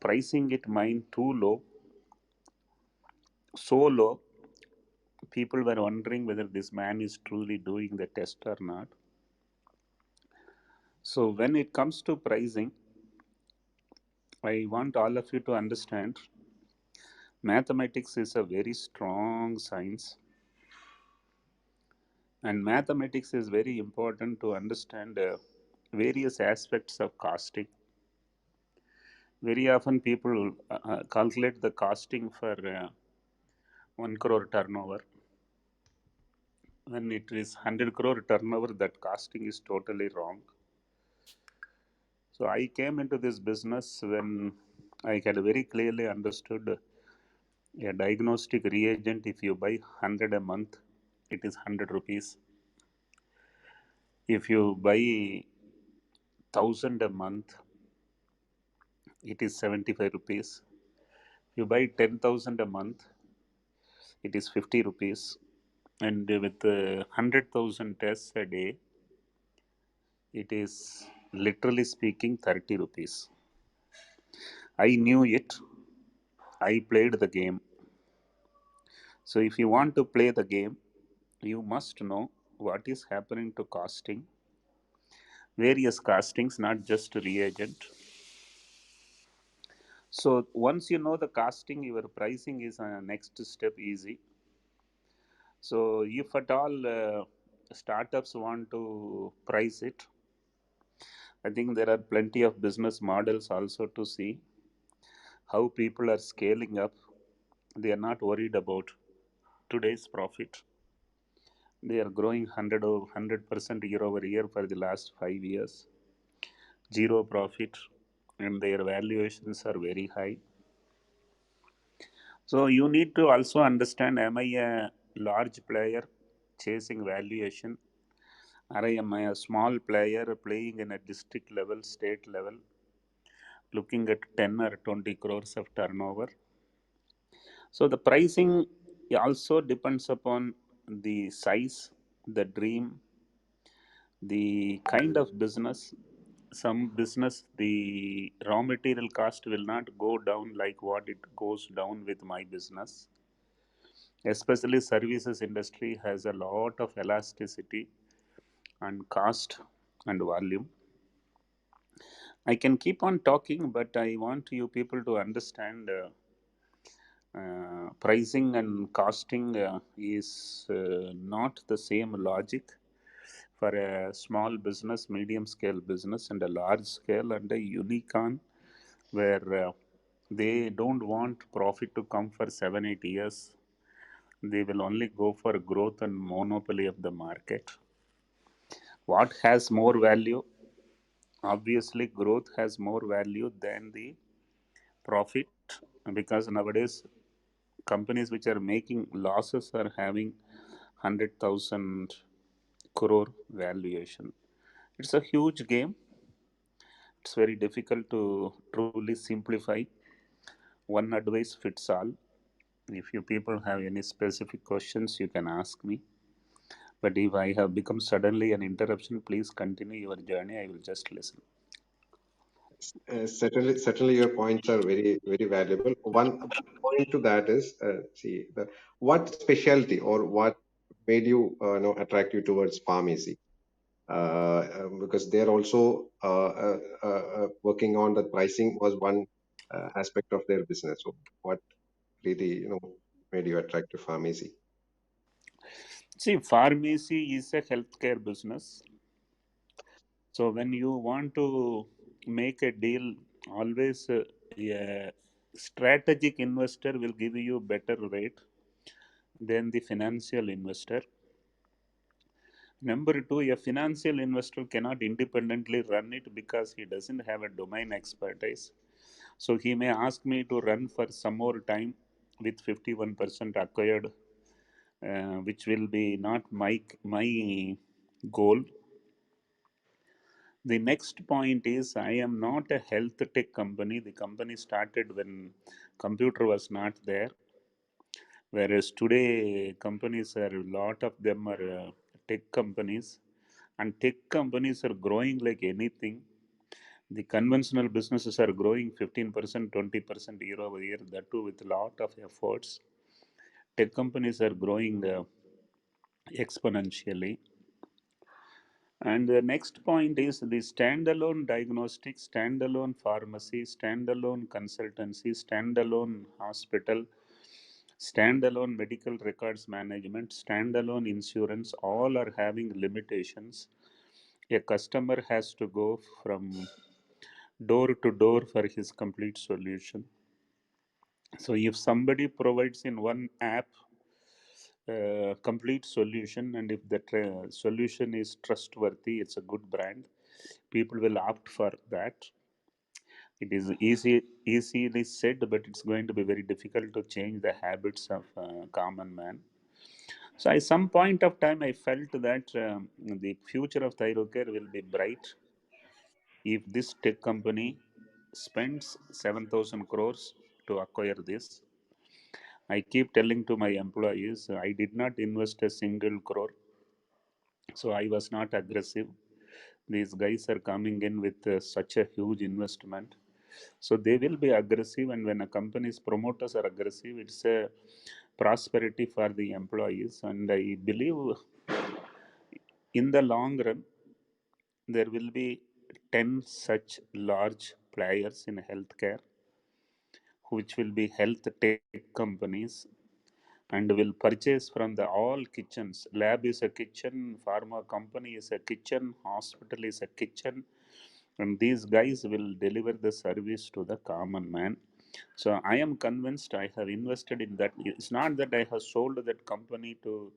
pricing it mine too low, so low, people were wondering whether this man is truly doing the test or not. So when it comes to pricing, I want all of you to understand mathematics is a very strong science, and mathematics is very important to understand various aspects of costing. Very often people calculate the costing for 1 crore turnover. When it is 100 crore turnover, that costing is totally wrong. So I came into this business when I had very clearly understood a diagnostic reagent. If you buy 100 a month, it is 100 rupees. If you buy 1000 a month, it is 75 rupees. You buy 10,000 a month, it is 50 rupees. And with 100,000 tests a day, it is literally speaking 30 rupees. I knew it. I played the game. So if you want to play the game, you must know what is happening to costing, various costings, not just reagent. So once you know the costing, your pricing is next step easy. So if at all startups want to price it, I think there are plenty of business models also to see how people are scaling up. They are not worried about today's profit. They are growing 100% year over year for the last 5 years. Zero profit, and their valuations are very high. So you need to also understand, am I a large player chasing valuation, or am I a small player playing in a district level, state level, looking at 10 or 20 crores of turnover? So the pricing also depends upon the size, the dream, the kind of business. Some business, the raw material cost will not go down like what it goes down with my business. Especially services industry has a lot of elasticity and cost and volume. I can keep on talking, but I want you people to understand pricing and costing is not the same logic for a small business, medium scale business, and a large scale and a unicorn, where they don't want profit to come for 7 8 years. They will only go for growth and monopoly of the market. What has more value? Obviously, growth has more value than the profit, because nowadays companies which are making losses are having 100,000 crore valuation. It's a huge game. It's very difficult to truly simplify. One advice fits all. If you people have any specific questions, you can ask me. But if I have become suddenly an interruption, please continue your journey. I will just listen. Certainly, your points are very, very valuable. One point to that is, what specialty or what made you, attract you towards pharmacy? Because they're also working on the pricing was one aspect of their business. So, what really, made you attract to pharmacy? See, pharmacy is a healthcare business. So when you want to make a deal, always a strategic investor will give you better rate than the financial investor. Number two, a financial investor cannot independently run it because he doesn't have a domain expertise. So he may ask me to run for some more time with 51% acquired, which will be not my goal. The next point is I am not a health tech company. The company started when computer was not there, whereas today companies are a lot of them are tech companies, and tech companies are growing like anything. The conventional businesses are growing 15%, 20% year over year, that too with a lot of efforts. Tech companies are growing exponentially. And the next point is the standalone diagnostics, standalone pharmacy, standalone consultancy, standalone hospital, standalone medical records management, standalone insurance, all are having limitations. A customer has to go from door to door for his complete solution. So if somebody provides in one app complete solution, and if the solution is trustworthy, it's a good brand, people will opt for that. It is easily said, but it's going to be very difficult to change the habits of common man. So at some point of time, I felt that the future of Thyrocare will be bright if this tech company spends 7,000 crores to acquire this. I keep telling to my employees, I did not invest a single crore, so I was not aggressive. These guys are coming in with such a huge investment, so they will be aggressive. And when a company's promoters are aggressive, it's a prosperity for the employees. And I believe in the long run, there will be 10 such large players in healthcare, which will be health tech companies, and will purchase from the all kitchens. Lab is a kitchen, pharma company is a kitchen, hospital is a kitchen, and these guys will deliver the service to the common man. So I am convinced. I have invested in that. It's not that I have sold that company to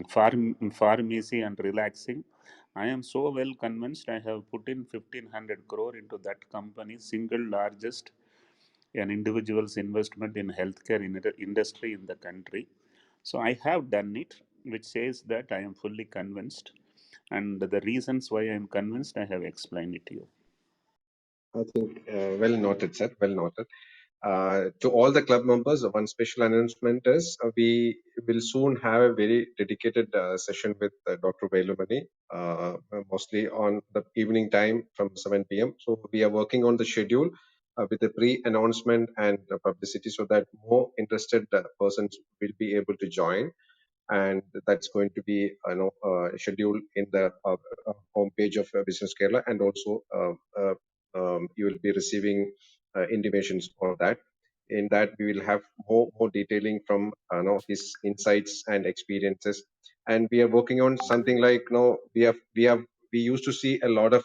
pharmacy and relaxing. I am so well convinced. I have put in 1500 crore into that company, single largest an individual's investment in healthcare industry in the country. So I have done it, which says that I am fully convinced, and the reasons why I am convinced I have explained it to you. I think well noted, sir. Well noted. To all the club members, one special announcement is we will soon have a very dedicated session with Dr. Velumani, mostly on the evening time from 7 p.m. So we are working on the schedule with the pre-announcement and publicity so that more interested persons will be able to join, and that's going to be scheduled in the homepage of Business Kerala, and also you will be receiving intimations on that. In that, we will have more detailing from his insights and experiences, and we are working on something like we used to see a lot of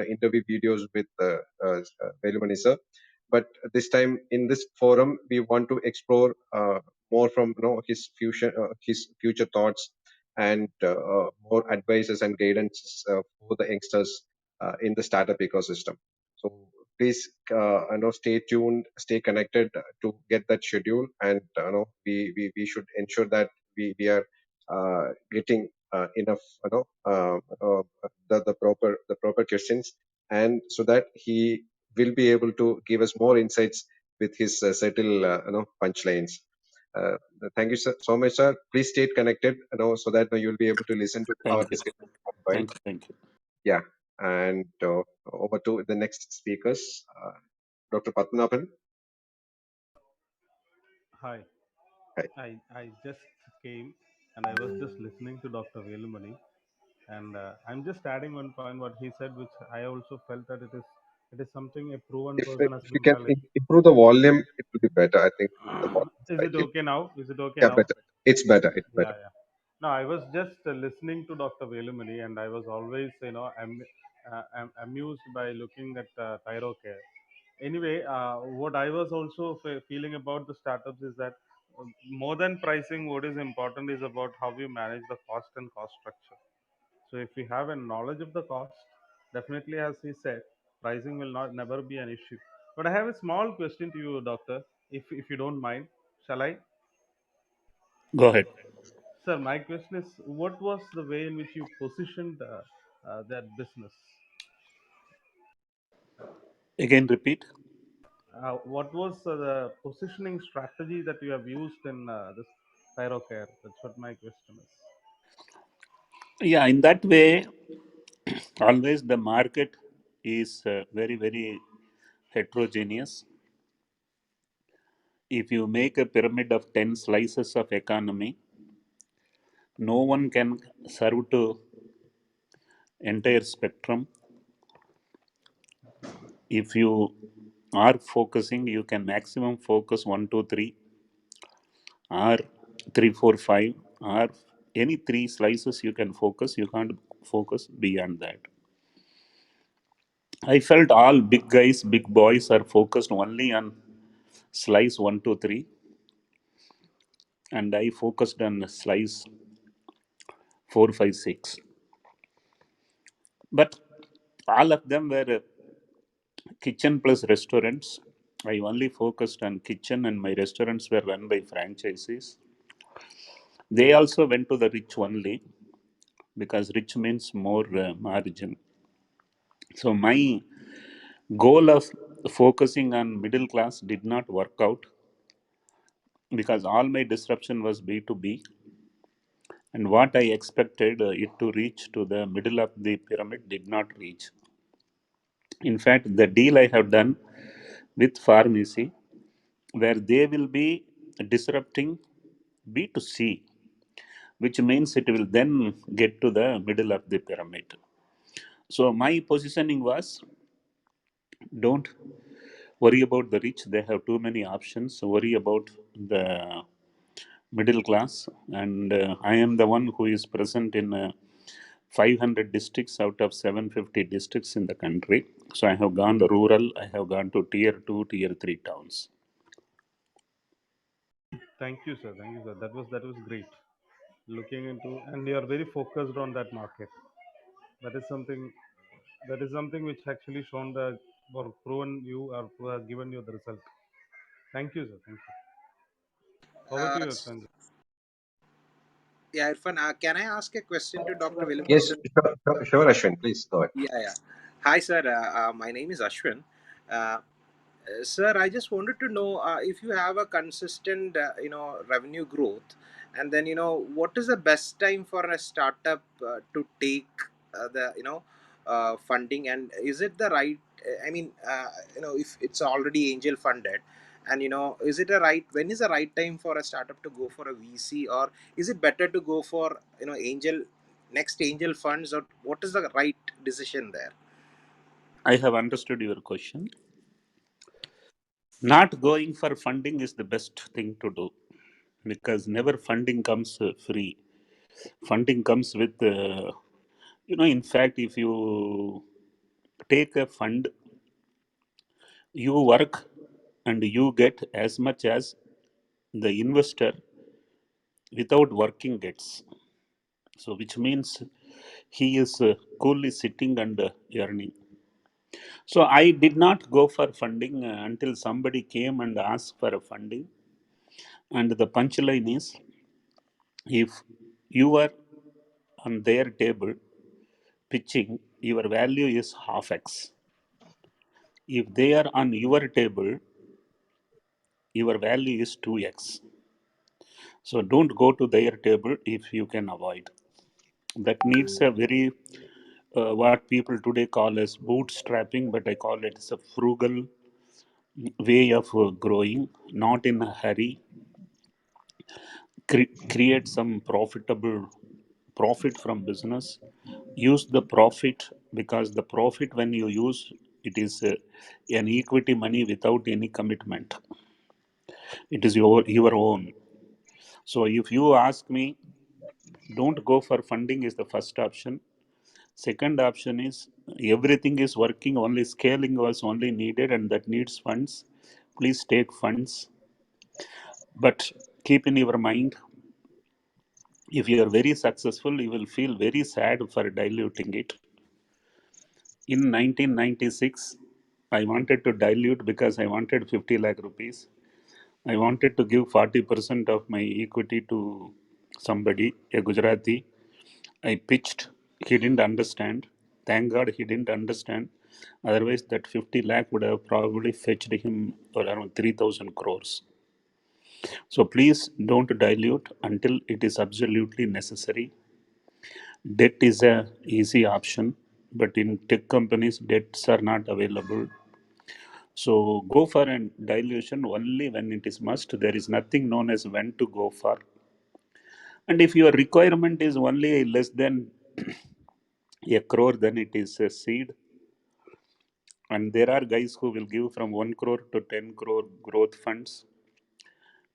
interview videos with Velumani sir, but this time in this forum we want to explore more from his future thoughts, and more advices and guidance for the youngsters in the startup ecosystem. So please stay tuned, stay connected to get that schedule, and we should ensure that we are getting enough the proper questions, and so that he will be able to give us more insights with his subtle punchlines. Uh, Thank you so much, sir. Please stay connected, so that you'll be able to listen to our Thank you. discussion. Right? Thank you. Yeah. And over to the next speakers, Dr. Patmanabhan. Hi, Hi. I just came and I was just listening to Dr. Velumani, and I'm just adding one point what he said, which I also felt that it is It is something a proven If person has you been can telling. improve the volume, it will be better. I think the volume Is it slightly, okay now? Is it okay yeah, now? better. It's better. It's Yeah, better. yeah. No, I was just listening to Dr. Velumani, and I was always, amused by looking at Thyrocare. Anyway, what I was also feeling about the startups is that more than pricing, what is important is about how you manage the cost and cost structure. So if we have a knowledge of the cost, definitely, as he said, pricing will not never be an issue. But I have a small question to you, doctor, if you don't mind. Shall I? Go ahead. Sir, my question is, what was the way in which you positioned that business? Again, repeat. What was the positioning strategy that you have used in this Thyrocare? That's what my question is. Yeah, in that way, always the market is very, very heterogeneous. If you make a pyramid of 10 slices of economy, no one can serve to entire spectrum. If you are focusing, you can maximum focus 1, 2, 3, or 3, 4, 5, or any 3 slices you can focus. You can't focus beyond that. I felt all big guys, big boys are focused only on slice 1, 2, 3, and I focused on slice 4, 5, 6. But all of them were kitchen plus restaurants. I only focused on kitchen, and my restaurants were run by franchisees. They also went to the rich only because rich means more margin. So my goal of focusing on middle class did not work out because all my disruption was B2B, and what I expected it to reach to the middle of the pyramid did not reach. In fact, the deal I have done with pharmacy, where they will be disrupting B2C, which means it will then get to the middle of the pyramid. So my positioning was, don't worry about the rich, they have too many options. Worry about the middle class, and I am the one who is present in 500 districts out of 750 districts in the country. So I have gone rural, I have gone to tier 2, tier 3 towns. Thank you, sir. Thank you, sir. That was great. Looking into, and you are very focused on that market. That is something. That is something which actually shown the or proven you or given you the result. Thank you, sir. Thank you. Over to you, S- Sanjay. yeah, Irfan, can I ask a question to Dr. Velumani, Yes, sir? sure, Ashwin, please go ahead. Yeah, yeah. Hi, sir. My name is Ashwin. Sir, I just wanted to know if you have a consistent, revenue growth, and then what is the best time for a startup to take the funding, and is it the right? I mean, if it's already angel funded, and is it a right? When is the right time for a startup to go for a VC, or is it better to go for angel next angel funds, or what is the right decision there? I have understood your question. Not going for funding is the best thing to do because never funding comes free. Funding comes with, in fact, if you take a fund, you work and you get as much as the investor without working gets. So, which means he is coolly sitting and earning. So, I did not go for funding until somebody came and asked for a funding. And the punchline is, if you are on their table pitching, your value is half x. If they are on your table, your value is 2x. So don't go to their table if you can avoid. That needs a very, what people today call as bootstrapping, but I call it as a frugal way of growing, not in a hurry. Create some profitable profit from business. Use the profit because the profit, when you use It is an equity money without any commitment. It is your own. So if you ask me, don't go for funding is the first option. Second option is everything is working, only scaling was only needed, and that needs funds. Please take funds. But keep in your mind, if you are very successful, you will feel very sad for diluting it. In 1996, I wanted to dilute because I wanted 50 lakh rupees. I wanted to give 40% of my equity to somebody, a Gujarati. I pitched. He didn't understand. Thank God he didn't understand. Otherwise, that 50 lakh would have probably fetched him around 3,000 crores. So please don't dilute until it is absolutely necessary. Debt is a easy option, but in tech companies, debts are not available. So go for a dilution only when it is must. There is nothing known as when to go for. And if your requirement is only less than a crore, then it is a seed. And there are guys who will give from 1 crore to 10 crore growth funds.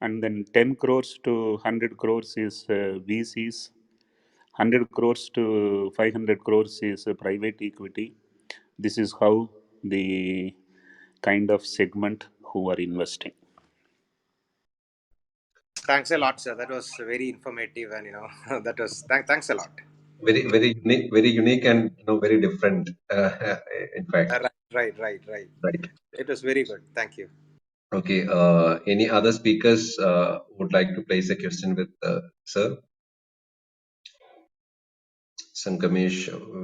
And then 10 crores to 100 crores is VCs. 100 crores to 500 crores is private equity. This is how the kind of segment who are investing. Thanks a lot, sir. That was very informative, and that was thanks a lot. Very unique, and very different. In fact, Right. right. It was very good. Thank you. Okay. Any other speakers would like to place a question with Sir Sankamesh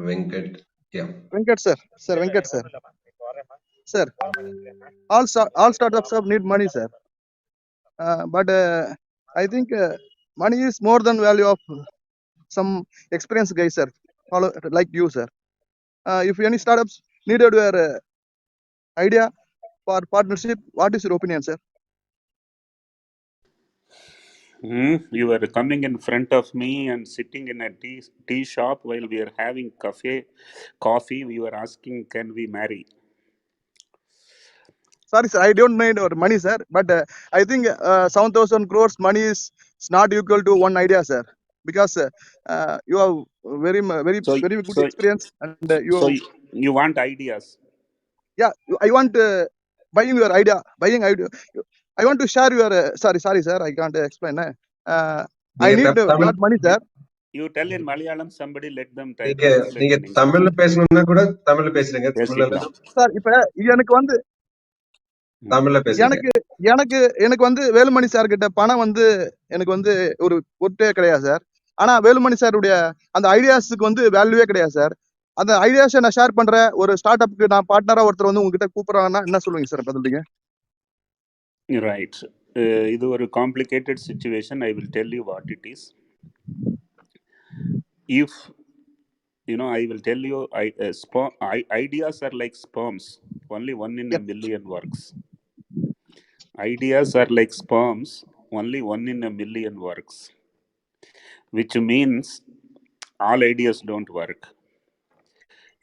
Venkat? Yeah. Venkat sir, Venkat sir, sir. All startups have need money, sir. But I think money is more than value of some experienced guys, sir. Follow like you, sir. If any startups needed your idea for partnership, what is your opinion, sir? You are coming in front of me and sitting in a tea shop while we are having coffee. We were asking, can we marry? Sorry, sir, I don't need your money, sir. But I think 7,000 crores money is not equal to one idea, sir. Because you have So, very good so, experience, and you so have, you want ideas? yeah. I want buying your idea, buying idea. I want to share your. Sorry, sir. I can't explain. I நீங்க need Tamil not money, sir. You tell in Malayalam, somebody let them நீங்க translate நீங்க in English. தமிழ்ல பேசணும்னா கூட தமிழ்ல பேசுறீங்க. தமிழ்ல பேசிக்கலாம். Sir, இப்ப எனக்கு வந்து தமிழ்ல பேசுங்க. எனக்கு எனக்கு எனக்கு வந்து வேலுமணி சார் கிட்ட பணம் வந்து எனக்கு வந்து ஒரு பொருட்டே கிடையாது சார். ஆனா வேலுமணி சாருடைய அந்த ஐடியாஸுக்கு வந்து வேல்யூவே கிடையாது சார். அந்த ஐடியாஸை நான் ஷேர் பண்ற ஒரு ஸ்டார்ட் அப்க்கு நான் பார்ட்னரா ஒருத்தர் வந்து உங்ககிட்ட கூப்பிடுறாங்கன்னா என்ன சொல்லுவீங்க சார் பதிலுங்க? Right. இது ஒரு complicated situation. I will tell you what it is. If I will tell you, ideas are like sperms. Only one in a million works. Ideas are like sperms. Only one in a million works. Which means all ideas don't work.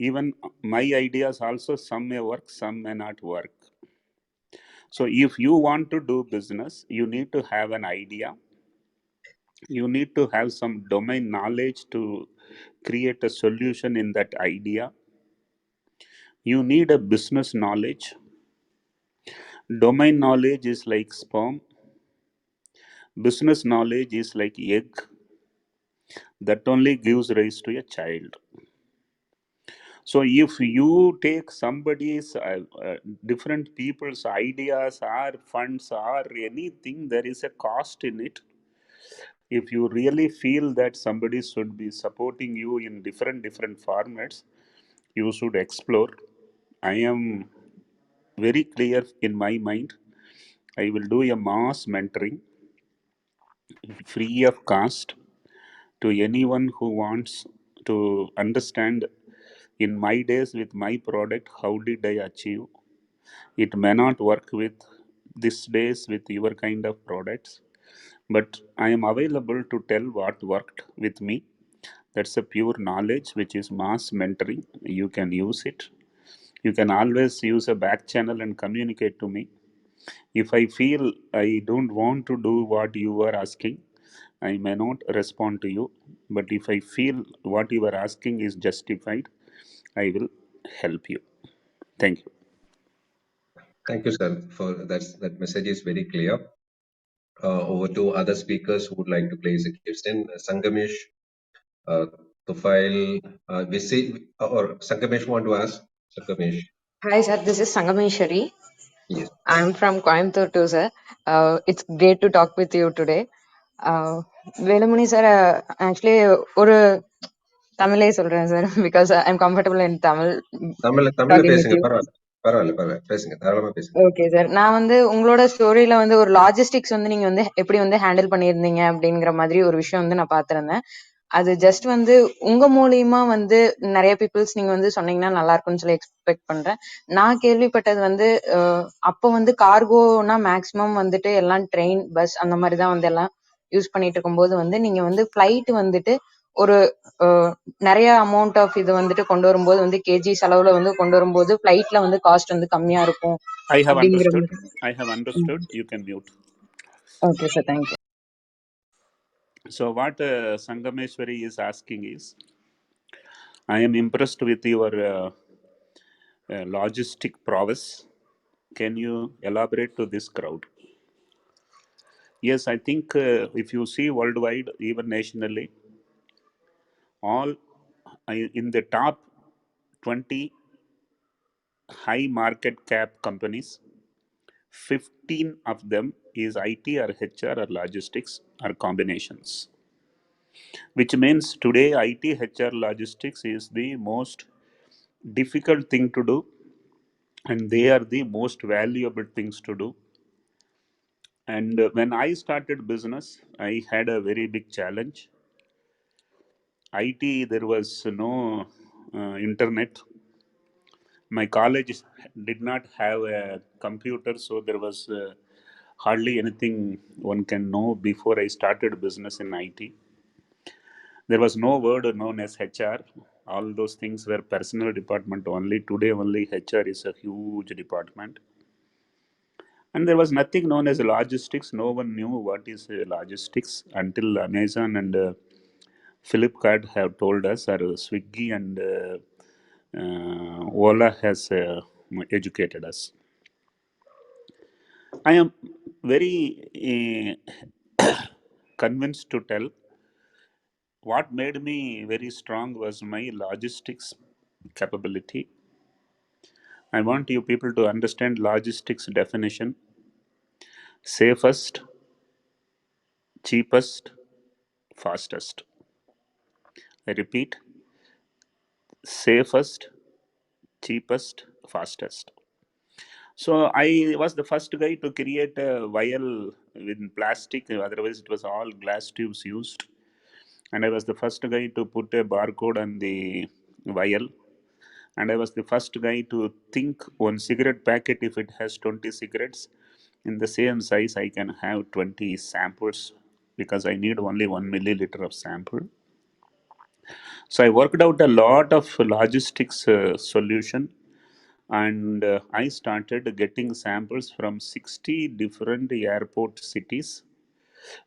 Even my ideas also, some may work, some may not work. So if you want to do business, you need to have an idea. You need to have some domain knowledge to create a solution in that idea. You need a business knowledge. Domain knowledge is like sperm. Business knowledge is like egg that only gives rise to a child. So if you take somebody's different people's ideas or funds or anything, there is a cost in it. If you really feel that somebody should be supporting you in different formats, you should explore. I am very clear in my mind. I will do a mass mentoring free of cost to anyone who wants to understand in my days with my product how did I achieve. It may not work with these days with your kind of products, but I am available to tell what worked with me. That's a pure knowledge which is mass mentoring. You can use it. You can always use a back channel and communicate to me. If I feel I don't want to do what you are asking, I may not respond to you. But if I feel what you are asking is justified, I will help you. Thank you. Thank you, sir, for that message is very clear. Over to other speakers who would like to place a question. Sangamesh, Tufail, Visi, or Sangamesh want to ask? Sangamesh, Hi, sir. This is Sangameshwari. yes. I'm from Coimbatore too, sir. It's great to talk with you today. Velumani, sir, actually, ஒரு தமிழே சொல்றேன் sir because I'm comfortable in Tamil தமிழ்ல talking with பேசுங்க, you. பரவாயில்ல பேசுங்க, தாராளமா பேசுங்க. Okay sir. நான் வந்து உங்களோட ஸ்டோரியில வந்து ஒரு லாஜிஸ்டிக்ஸ் வந்து நீங்க வந்து எப்படி வந்து ஹேண்டில் பண்ணியிருந்தீங்க அப்படிங்கிற மாதிரி ஒரு விஷயம் வந்து நான் பார்த்திருந்தேன். அது ஜஸ்ட் வந்து உங்க மூலியமா வந்து நிறைய பீப்புள்ஸ் நீங்க வந்து சொன்னீங்கன்னா நல்லா இருக்கும்னு சொல்லி எக்ஸ்பெக்ட் பண்றேன். நான் கேள்விப்பட்டது வந்து அப்போ வந்து கார்கோனா மேக்ஸிமம் வந்துட்டு எல்லாம் ட்ரெயின், பஸ் அந்த மாதிரி தான் வந்து எல்லாம் யூஸ் பண்ணிட்டு இருக்கும்போது வந்து நீங்க வந்து ஃபிளைட் வந்துட்டு ஒரு நிறைய அமௌண்ட் ஆஃப் இது வந்துட்டு கொண்டு வரும்போது வந்து கேஜி செலவுல வந்து கொண்டு வரும்போது ஃபிளைட்ல வந்து காஸ்ட் வந்து கம்மியா இருக்கும் I have அப்படிங்கிற understood. மாதிரி. I have understood. You can mute. Okay sir, thank you. So what Sangameshwari is asking is, I am impressed with your logistic prowess. Can you elaborate to this crowd? Yes, I think if you see worldwide, even nationally, all in the top 20 high market cap companies, 15 of them is IT or HR or logistics or combinations. Which means today IT, HR, logistics is the most difficult thing to do, and they are the most valuable things to do. And when I started business, I had a very big challenge. IT, there was no internet. My college did not have a computer, so there was hardly anything one can know before I started business in IT. There was no word known as HR. All those things were personal department only. Today only HR is a huge department. And there was nothing known as logistics. No one knew what is logistics until Amazon and Flipkart have told us, or Swiggy and Ola has educated us. I am very convinced to tell what made me very strong was my logistics capability. I want you people to understand logistics definition: safest, cheapest, fastest. I repeat, safest, cheapest, fastest. So I was the first guy to create a vial with plastic, otherwise it was all glass tubes used. And I was the first guy to put a barcode on the vial. And I was the first guy to think one cigarette packet, if it has 20 cigarettes in the same size, I can have 20 samples because I need only 1 milliliter of sample. So I worked out a lot of logistics solution, and I started getting samples from 60 different airport cities,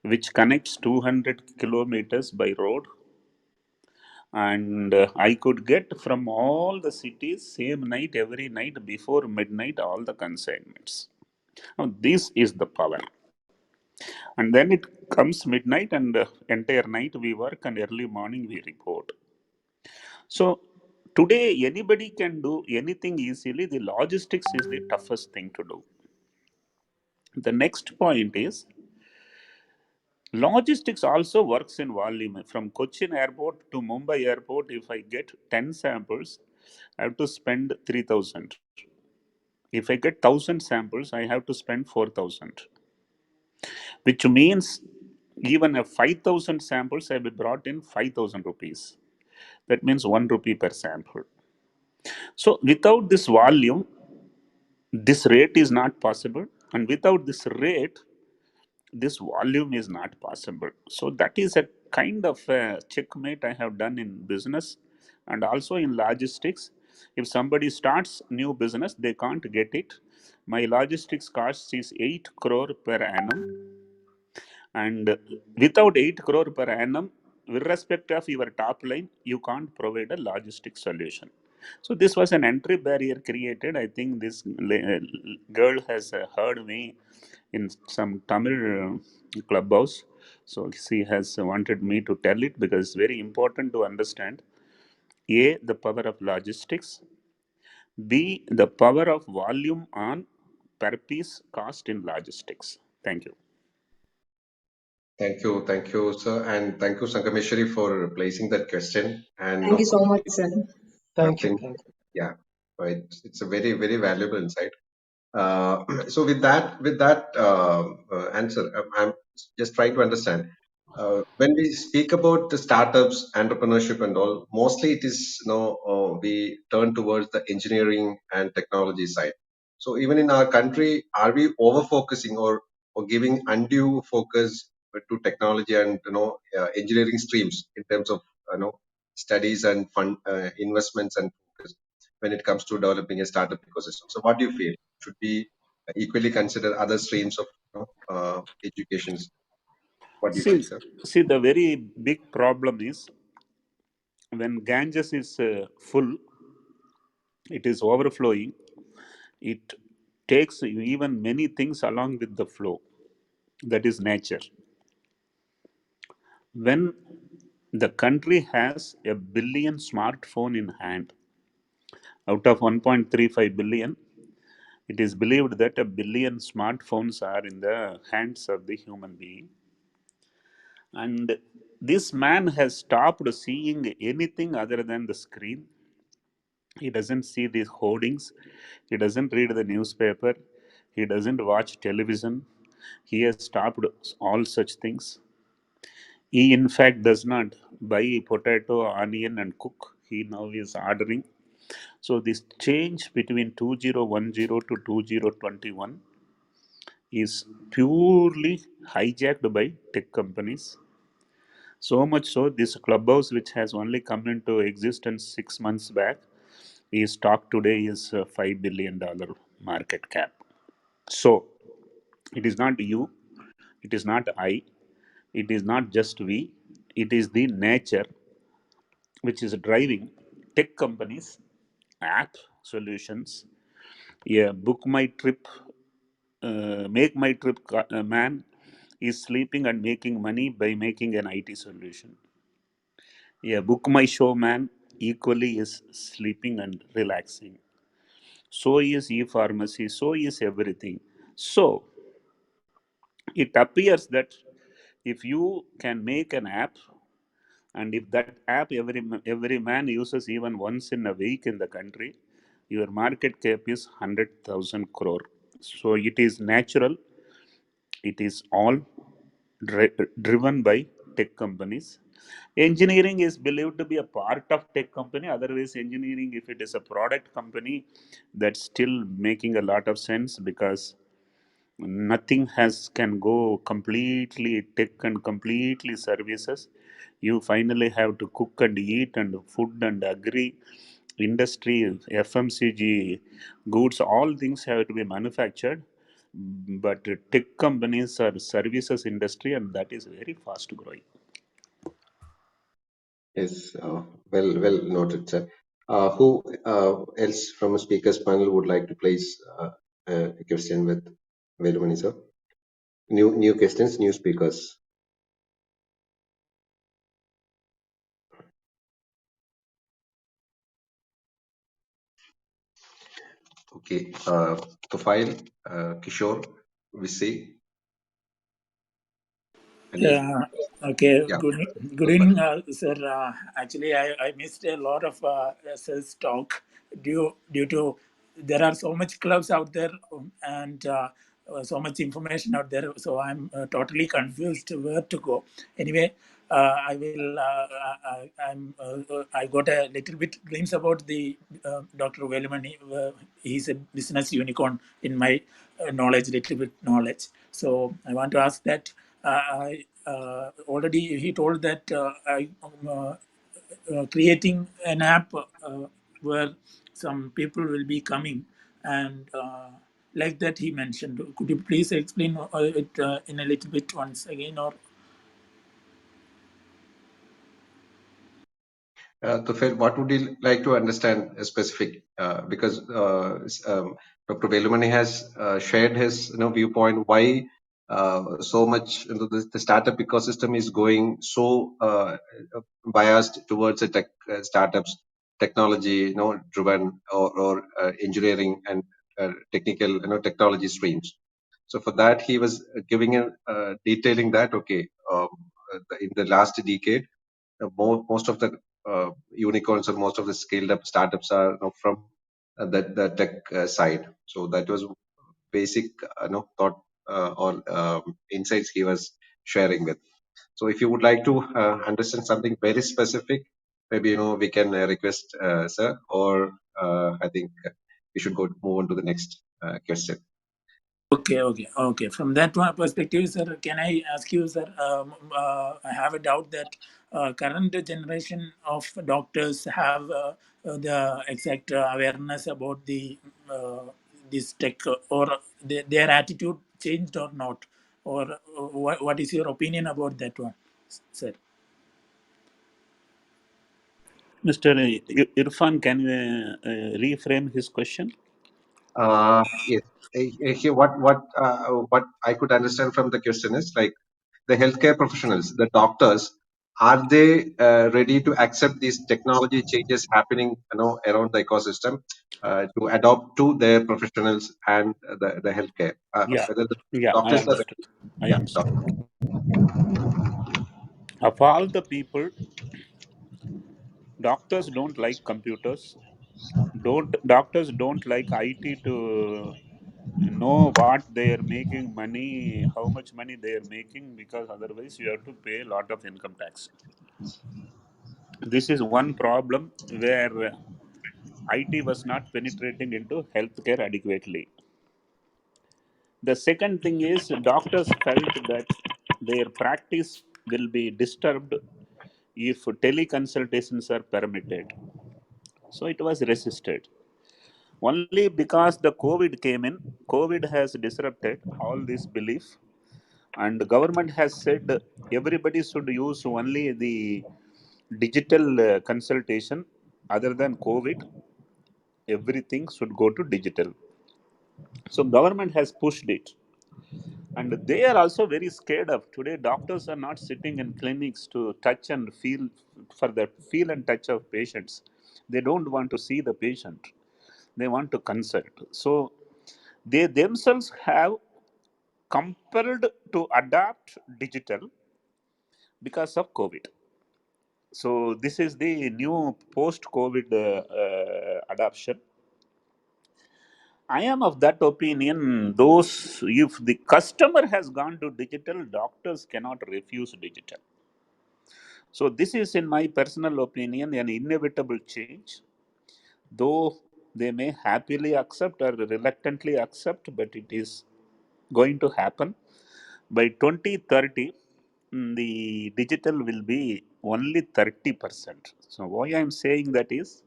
which connects 200 kilometers by road. And I could get from all the cities same night, every night before midnight, all the consignments. Now, this is the power. And then it comes midnight, and entire night we work, and early morning we report. So today anybody can do anything easily. The logistics is the toughest thing to do. The next point is logistics also works in volume. From Cochin airport to Mumbai airport, if I get 10 samples, I have to spend 3,000. If I get 1,000 samples, I have to spend 4,000. Which means even a 5,000 samples I will brought in 5,000 rupees. That means 1 rupee per sample. So without this volume, this rate is not possible, and without this rate, this volume is not possible. So that is a kind of a checkmate I have done in business and also in logistics. If somebody starts new business, they can't get it. My logistics cost is 8 crore per annum, and without 8 crore per annum, irrespective of your top line, you can't provide a logistic solution. So this was an entry barrier created. I think this girl has heard me in some Tamil clubhouse. So she has wanted me to tell it because it's very important to understand A, the power of logistics, B, the power of volume on per piece cost in logistics. Thank you. Thank you, sir, and thank you, Sangameshwari, for placing that question. And Thank no, you so much, sir. Thank you. think, Thank you. yeah, it's a very, very valuable insight. So with that answer, I'm just trying to understand. When we speak about the startups, entrepreneurship, and all, mostly it is we turn towards the engineering and technology side. So even in our country, are we over focusing or giving undue focus to technology and engineering streams in terms of studies and fund investments and focus when it comes to developing a startup ecosystem? So what do you feel? Should we equally consider other streams of educations? What do you feel, See, sir? see, the very big problem is when Ganges is full, it is overflowing. It takes even many things along with the flow. That is nature. When the country has a billion smartphone in hand, out of 1.35 billion, it is believed that a billion smartphones are in the hands of the human being. And this man has stopped seeing anything other than the screen. He doesn't see these hoardings. He doesn't read the newspaper. He doesn't watch television. He has stopped all such things. He, in fact, does not buy potato, onion, and cook. He now is ordering. So, this change between 2010 to 2021 is purely hijacked by tech companies. So much so, this clubhouse, which has only come into existence 6 months back, is stock today is a $5 billion market cap. So, it is not you, it is not I, it is not just we, it is the nature which is driving tech companies, app solutions. Yeah, book my trip, make my trip man is sleeping and making money by making an IT solution. Yeah, book my show man equally is sleeping and relaxing. So is e-pharmacy, so is everything. So it appears that if you can make an app, and if that app every man uses even once in a week in the country, your market cap is 100,000 crore. So it is natural. It is all driven by tech companies. Engineering is believed to be a part of tech company. Otherwise, engineering, if it is a product company, that's still making a lot of sense because nothing has can go completely tech and completely services. You finally have to cook and eat and food and agri industry, FMCG goods, all things have to be manufactured. But tech companies are services industry, and that is very fast growing. Yes, well noted, sir. Who else from a speakers panel would like to place a question with Velumani, sir? New questions, new speakers. Okay, Tufail, Kishore, Visi, any? Yeah, okay. Yeah, Good Tufail. evening, sir. Actually, I missed a lot of sales talk due to there are so much clubs out there and so much information out there. So I'm totally confused where to go. Anyway, I will. I got a little bit glimpse about the Dr. Velumani. He's a business unicorn in my knowledge, little bit knowledge. So I want to ask that. I already he told that I creating an app where some people will be coming, and like that he mentioned. Could you please explain it in a little bit once again, or? Tufail, what would you like to understand specific? Because Dr. Velumani has shared his viewpoint why so much the startup ecosystem is going so biased towards the tech startups, technology driven or engineering and technical technology streams. So for that he was giving a detailing that okay in the last decade most of the unicorns or most of the scaled up startups are from the tech side. So that was basic thought or insights he was sharing with. So if you would like to understand something very specific, maybe we can request sir, or I think we should move on to the next question. Okay. From that one perspective, sir, can I ask you, sir? I have a doubt that current generation of doctors have the exact awareness about the this tech, or their attitude changed or not, or what is your opinion about that one, sir? Mr. Irfan, can you reframe his question? Yes. Here, what I could understand from the question is like the healthcare professionals, the doctors, are they ready to accept these technology changes happening, around the ecosystem, to adopt to their professionals and the healthcare? Yeah, Whether the yeah, I doctors are, understood. I yeah, understood. Of all the people, doctors don't like computers. Doctors don't like IT to know what they are making money, how much money they are making, because otherwise you have to pay a lot of income tax. This is one problem where IT was not penetrating into healthcare adequately. The second thing is doctors felt that their practice will be disturbed if teleconsultations are permitted. So it was resisted. Only because the COVID came in, COVID has disrupted all this belief, and the government has said everybody should use only the digital consultation. Other than COVID, everything should go to digital. So government has pushed it, and they are also very scared of today. Doctors are not sitting in clinics to touch and feel for the feel and touch of patients. They don't want to see the patient. They want to consult. So they themselves have compelled to adapt digital because of COVID. So this is the new post-COVID adoption. I am of that opinion. Those if the customer has gone to digital, doctors cannot refuse digital. So this is, in my personal opinion, an inevitable change. Though they may happily accept or reluctantly accept, but it is going to happen. By 2030, the digital will be only 30%. So why I am saying that is,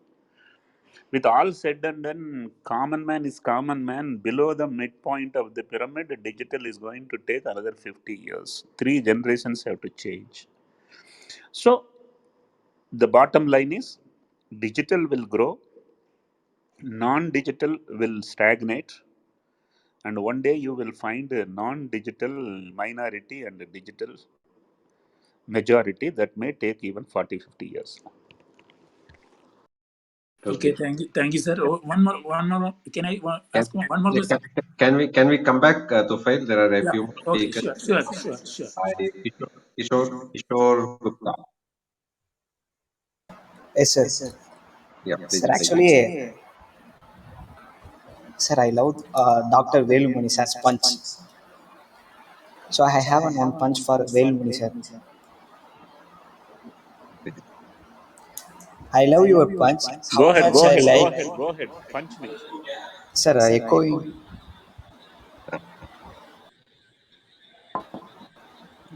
with all said and done, common man is common man. Below the midpoint of the pyramid, digital is going to take another 50 years. 3 generations have to change. So the bottom line is, digital will grow, non-digital will stagnate, and one day you will find a non-digital minority and a digital majority. That may take even 40-50 years. Okay, okay. thank you, sir. Oh, one more. Can I Can, ask one more yeah, question? can we come back to file? There are a Yeah. few more Okay. speakers. Sure. By Kishore Gupta. Yes, sir. Yeah, Sir, please. actually, sir, I love Dr. Velumani sir's punch. So I have one punch for Velumani sir. I love your punch. How Go ahead, much go I ahead, go like, ahead, go ahead. Punch me. sir, echoing.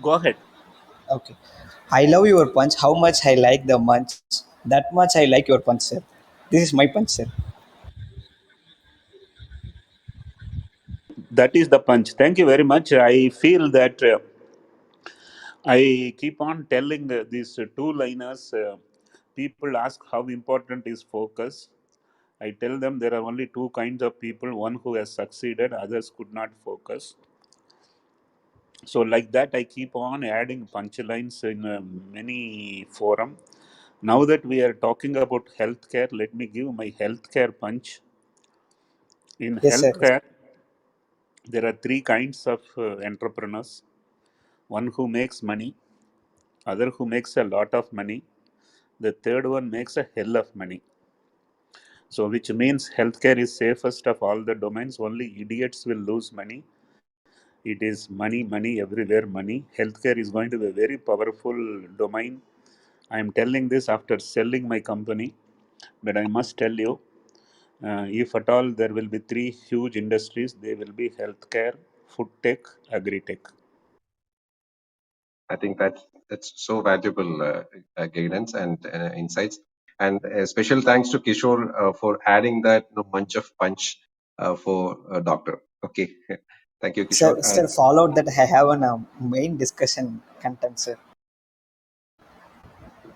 Go ahead. Okay. I love your punch. How much I like the munch. That much I like your punch, sir. This is my punch, sir. That is the punch. Thank you very much. I feel that I keep on telling these two-liners. People ask how important is focus. I tell them there are only two kinds of people: one who has succeeded, others could not focus. So, like that, I keep on adding punchlines in many forum. Now that we are talking about healthcare, let me give my healthcare punch. In Yes, sir. healthcare, there are three kinds of entrepreneurs: one who makes money, other who makes a lot of money, the third one makes a hell of money. So, which means healthcare is safest of all the domains. Only idiots will lose money. It is money, money, everywhere money. Healthcare is going to be a very powerful domain. I am telling this after selling my company, but I must tell you, if at all there will be three huge industries, they will be healthcare, food tech, agri tech. I think that's so valuable guidance and insights. And a special thanks to Kishore for adding that bunch of punch for doctor. Okay, thank you, Sir, Kishore. sir, followed that I have a main discussion content, sir.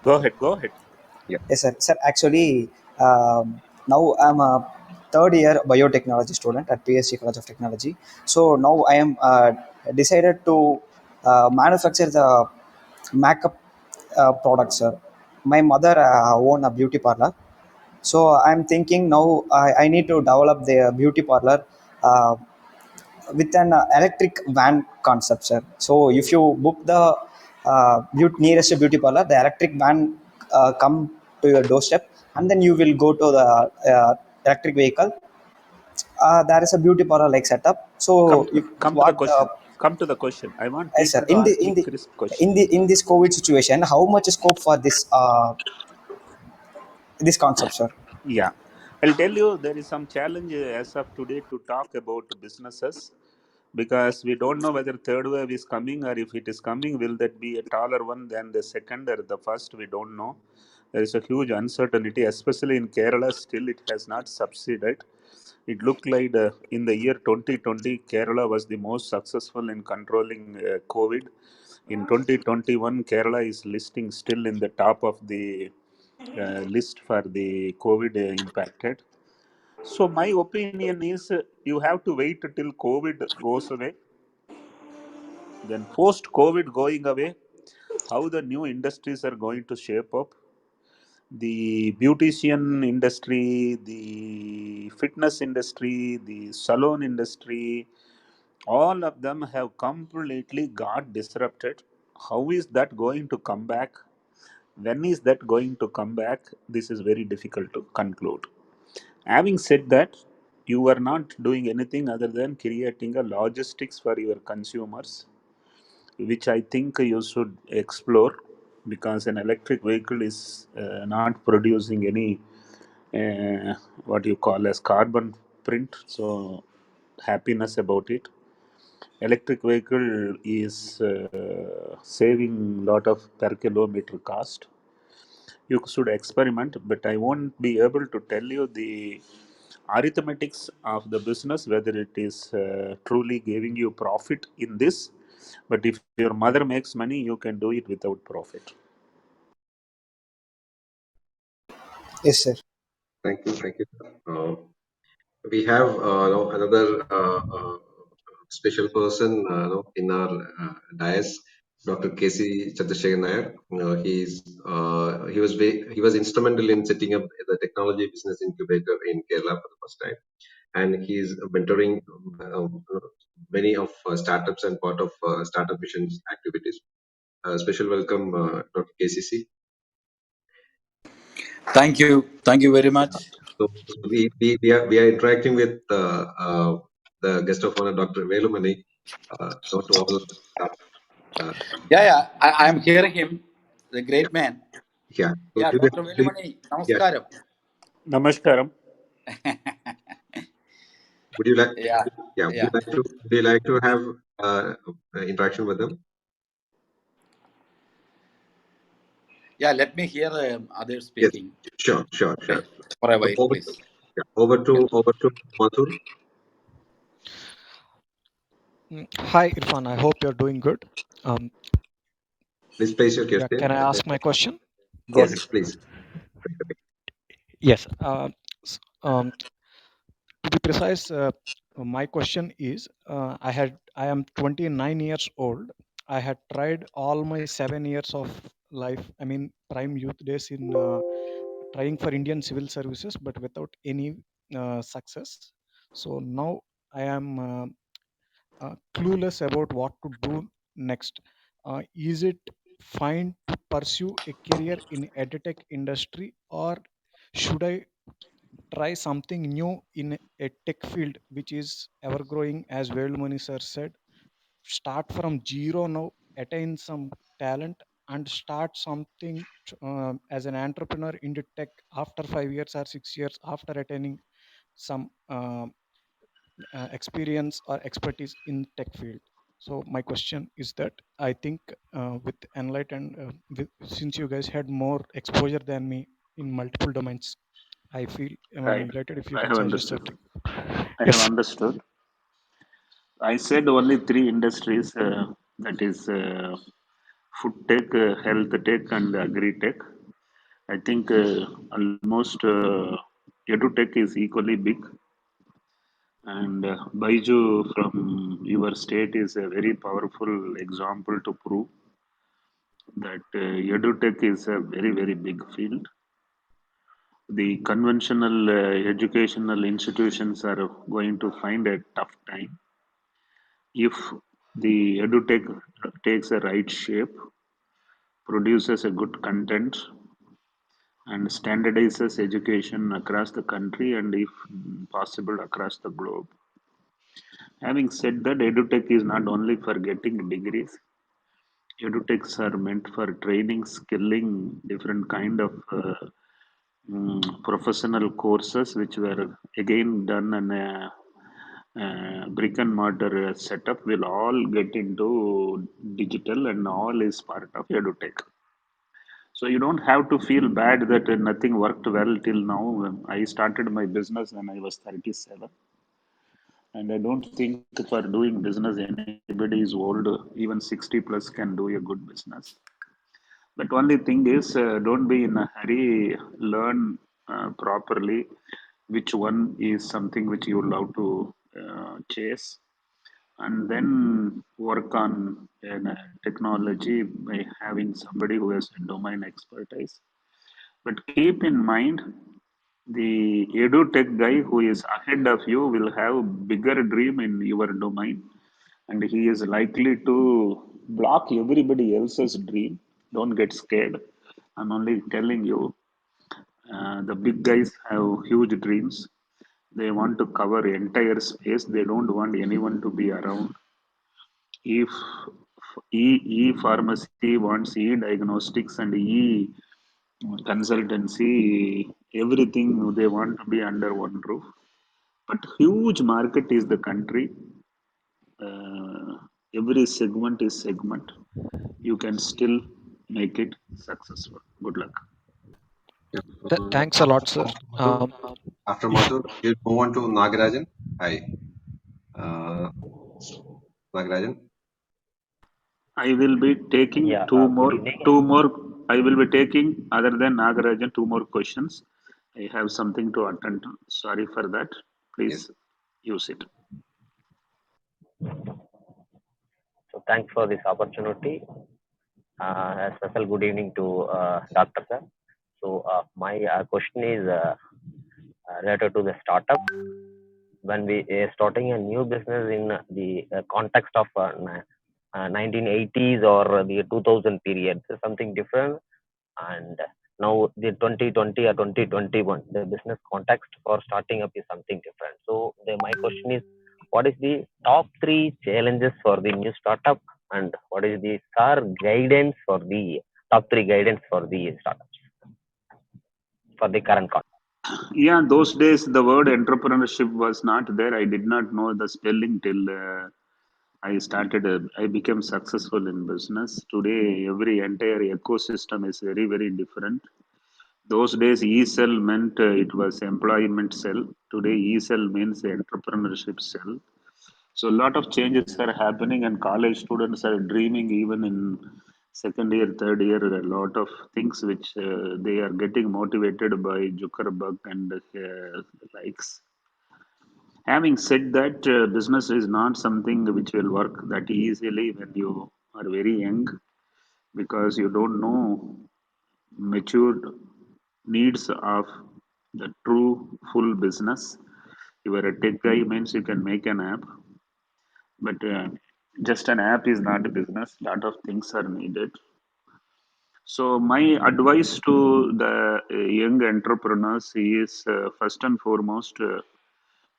Go ahead, go ahead. Yeah, Yes, sir. Sir, actually, now I'm a third year biotechnology student at PSG College of Technology. So now I am decided to manufacture the makeup products, sir. My mother own a beauty parlor. So I'm thinking now I need to develop the beauty parlor with an electric van concept, sir. So if you book the nearest beauty parlor, the electric van come to your doorstep, and then you will go to the electric vehicle. There is a beauty parlor like setup. Come, So if come to the what? question. Come to the question. I want Yes, sir. people to ask me crisp question. In this COVID situation, how much scope for this concept, sir? Yeah, I'll tell you there is some challenge as of today to talk about businesses because we don't know whether third wave is coming, or if it is coming, will that be a taller one than the second or the first? We don't know. There is a huge uncertainty, especially in Kerala. Still, it has not subsided. It looked like in the year 2020, Kerala was the most successful in controlling COVID. In 2021, Kerala is listing still in the top of the list for the COVID impacted. So my opinion is you have to wait till COVID goes away. Then post COVID going away, how the new industries are going to shape up. The beautician industry, the fitness industry, the salon industry, all of them have completely got disrupted. How is that going to come back? When is that going to come back? This is very difficult to conclude. Having said that, you are not doing anything other than creating a logistics for your consumers, which I think you should explore because an electric vehicle is not producing any what you call as carbon print. So happiness about it. Electric vehicle is saving lot of per kilometer cost. You should experiment, but I won't be able to tell you the arithmetics of the business whether it is truly giving you profit in this. But if your mother makes money, you can do it without profit. Yes, sir. thank you. We have another special person in our dais, Dr. K.C. Chandrasekhar Nair. He was instrumental in setting up the technology business incubator in Kerala for the first time, and he's mentoring many of startups and part of startup missions activities. Special welcome, Dr. KCC. Thank you very much. So we are interacting with the guest of honor, Dr. Velumani. Not to all. Uh, Yeah, I'm hearing him, the great man. yeah. So Yeah, Dr. Velumani, yeah. namaskaram. Namaskaram. Would you like? Yeah, Yeah. yeah, Would you like to have interaction with them? yeah. Let me hear others Yes. speaking. Sure. Okay, for a So while, over, please. yeah, over to Mathur. Hi, Irfan. I hope you're doing good. Um, Please place your yeah, can I question. ask my question? Go Yes, ahead. please. Yes. S- um, to be precise, my question is: I am 29 years old. I had tried all my 7 years of life. I mean, prime youth days in trying for Indian civil services, but without any success. So now I am clueless about what to do next. Is it fine to pursue a career in edtech industry, or should I try something new in a tech field which is ever growing, as Velumani sir said? Start from zero now, attain some talent, and start something as an entrepreneur in the tech after 5 years or 6 years after attaining some experience or expertise in tech field. So my question is that I think with Enlighten, since you guys had more exposure than me in multiple domains, I feel Right. enlightened if you I can have suggest understood. something. I have Yes. understood. I said only three industries, that is food tech, health tech, and agri tech. I think almost edu tech is equally big, and Baiju from your state is a very powerful example to prove that edu tech is a very, very big field. The conventional educational institutions are going to find a tough time if the edutech takes a right shape, produces a good content, and standardizes education across the country and, if possible, across the globe. Having said that, edutech is not only for getting degrees. Edutechs are meant for training, skilling, different kind of professional courses, which were again done in a brick and mortar setup, will all get into digital, and all is part of edutech. So you don't have to feel bad that nothing worked well till now. I started my business when I was 37, and I don't think for doing business anybody is old. Even 60 plus can do a good business. But only thing is, don't be in a hurry. Learn properly which one is something which you love to chase, and then work on technology by having somebody who has domain expertise. But keep in mind, the edutech guy who is ahead of you will have bigger dream in your domain, and he is likely to block everybody else's dream. Don't get scared. I'm only telling you, the big guys have huge dreams. They want to cover entire space. They don't want anyone to be around. If e-pharmacy wants e-diagnostics and e-consultancy, everything they want to be under one roof. But huge market is the country. Uh, every segment is segment. You can still make it successful. Good luck. Yeah. Thanks a lot, sir. After If Madhur, we'll move on to Nagarajan. Hi, uh, Nagarajan. I will be taking Yeah, two good more. evening. Two more. I will be taking, other than Nagarajan, two more questions. I have something to attend to. Sorry for that. Yes. Please use it. So thanks for this opportunity. A special good evening to Dr. Sir. So my question is related to the startup. When we are starting a new business in the context of 1980s or the 2000 period, so something different. And now the 2020 or 2021, the business context for starting up is something different. So my question is, what is the top three challenges for the new startup, and what is the SAR guidance for the top three guidance for the startups for the current context? Yeah, those days the word entrepreneurship was not there. I did not know the spelling till I started. I became successful in business. Today, every entire ecosystem is very, very different. Those days, e-cell meant it was employment cell. Today, e-cell means entrepreneurship cell. So a lot of changes are happening, and college students are dreaming even in second year, third year. A lot of things which they are getting motivated by Zuckerberg and likes. Having said that, business is not something which will work that easily when you are very young, because you don't know matured needs of the true full business. You are a tech guy means you can make an app, but just an app is not a business. Lot of things are needed. So my advice to the young entrepreneurs is first and foremost,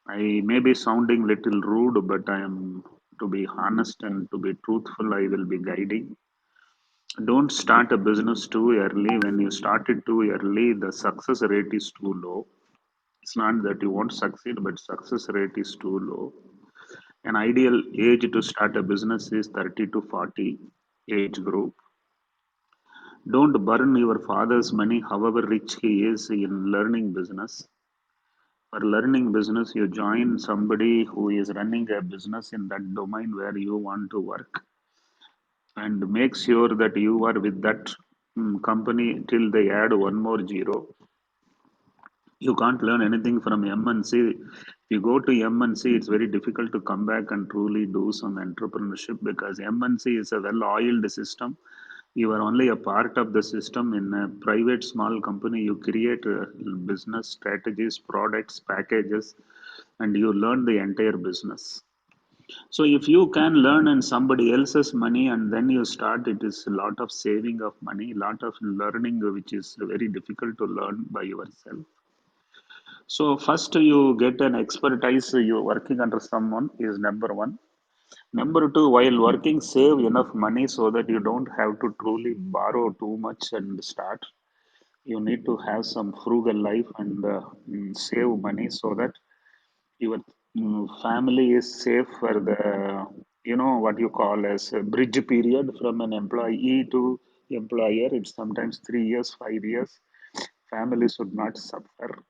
I may be sounding little rude, but I am, to be honest and to be truthful, I will be guiding. Don't start a business too early. When you start it too early, the success rate is too low. It's not that you won't succeed, but success rate is too low. An ideal age to start a business is 30 to 40 age group. Don't burn your father's money, however rich he is, in learning business. For learning business, you join somebody who is running a business in that domain where you want to work, and make sure that you are with that company till they add one more zero. You can't learn anything from MNC. If you go to MNC, it's very difficult to come back and truly do some entrepreneurship, because MNC is a well-oiled system. You are only a part of the system. In a private small company, you create business strategies, products, packages, and you learn the entire business. So if you can learn in somebody else's money and then you start, it is a lot of saving of money, lot of learning, which is very difficult to learn by yourself. So first you get an expertise, you working under someone is number one. Number two, while working, save enough money so that you don't have to truly borrow too much and start. You need to have some frugal life and save money so that your family is safe for the, what you call as a bridge period from an employee to employer. It's sometimes 3 years, 5 years. Family should not suffer.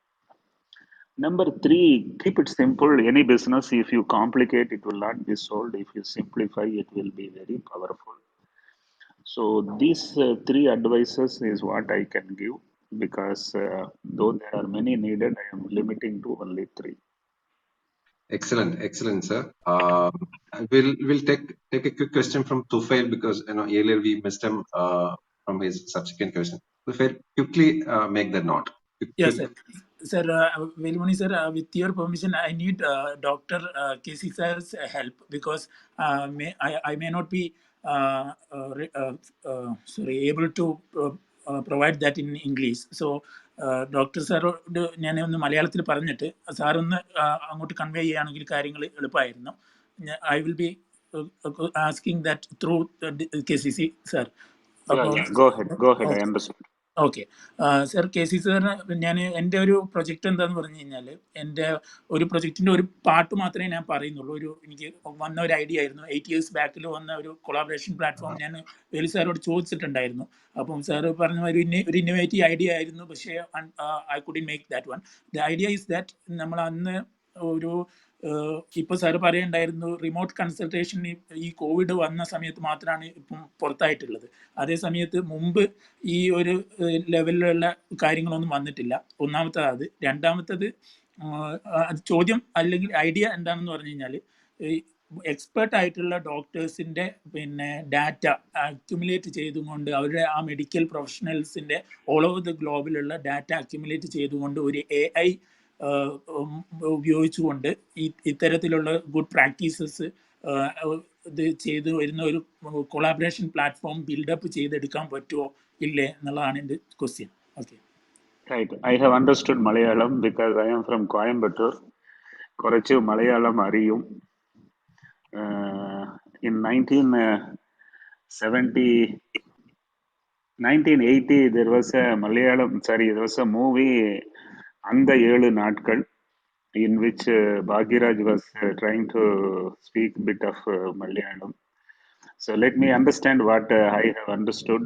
Number three, keep it simple. Any business, if you complicate, it will not be sold. If you simplify, it will be very powerful. So these three advices is what I can give, because though there are many needed, I am limiting to only three. Excellent, sir. We'll take a quick question from Tufail, because earlier we missed him from his subsequent question. Tufail, quickly make the note. Yes, sir. Sir, Velumani sir, with your permission, I need Dr. Casey sir's help, because I may not be able to provide that in English. So, doctor സാറോട് ഞാൻ ഒന്ന് മലയാളത്തിൽ പറഞ്ഞിട്ട് സാറൊന്ന് അങ്ങോട്ട് convey ചെയ്യുകയാണെങ്കിൽ കാര്യങ്ങൾ എളുപ്പമായിരുന്നു. I will be asking that through KCC sir. Go ahead. I understand. Okay sir, KCC സാറിന് ഞാൻ എൻ്റെ ഒരു പ്രൊജക്റ്റ് എന്താന്ന് പറഞ്ഞു കഴിഞ്ഞാൽ, എൻ്റെ ഒരു പ്രൊജക്റ്റിൻ്റെ ഒരു പാർട്ട് മാത്രമേ ഞാൻ പറയുന്നുള്ളൂ. എനിക്ക് വന്ന ഒരു ഐഡിയ ആയിരുന്നു. 8 years ബാക്കിൽ വന്ന ഒരു കൊളാബറേഷൻ പ്ലാറ്റ്ഫോം ഞാൻ വേലു സാറോട് ചോദിച്ചിട്ടുണ്ടായിരുന്നു. അപ്പം സാറ് പറഞ്ഞ ഒരു ഇന്നോവേറ്റീവ് ഐഡിയ ആയിരുന്നു, പക്ഷേ I couldn't make that one. The idea is that നമ്മൾ അന്ന് ഒരു ഇപ്പോൾ സാറ് പറയുണ്ടായിരുന്നു റിമോട്ട് കൺസൾട്ടേഷൻ ഈ കോവിഡ് വന്ന സമയത്ത് മാത്രമാണ് ഇപ്പം പുറത്തായിട്ടുള്ളത്. അതേ സമയത്ത് മുമ്പ് ഈ ഒരു ലെവലിലുള്ള കാര്യങ്ങളൊന്നും വന്നിട്ടില്ല. ഒന്നാമത്തത് അത്. രണ്ടാമത്തത് ചോദ്യം അല്ലെങ്കിൽ ഐഡിയ എന്താണെന്ന് പറഞ്ഞു കഴിഞ്ഞാൽ, എക്സ്പേർട്ട് ആയിട്ടുള്ള ഡോക്ടേഴ്സിൻ്റെ ഡാറ്റ അക്യുമുലേറ്റ് ചെയ്തുകൊണ്ട്, അവരുടെ ആ മെഡിക്കൽ പ്രൊഫഷണൽസിൻ്റെ ഓൾ ഓവർ ദ ഗ്ലോബിലുള്ള ഡാറ്റ അക്യുമുലേറ്റ് ചെയ്തുകൊണ്ട് ഒരു AI ഉപയോഗിച്ചുകൊണ്ട് ഇത്തരത്തിലുള്ള ഗുഡ് പ്രാക്ടീസസ് ഇത് ചെയ്ത് വരുന്ന ഒരു കൊളാബറേഷൻ പ്ലാറ്റ്ഫോം ബിൽഡപ്പ് ചെയ്തെടുക്കാൻ പറ്റുമോ ഇല്ലേ എന്നുള്ളതാണ് എൻ്റെ question. Okay. Right. I have understood Malayalam because I am from Coimbatore. കുറച്ച് മലയാളം അറിയും. In 1980, there was a movie, அந்த 7 நாட்கள், in which Bhagiraj was trying to speak a bit of Malayalam. So let me understand what I have understood.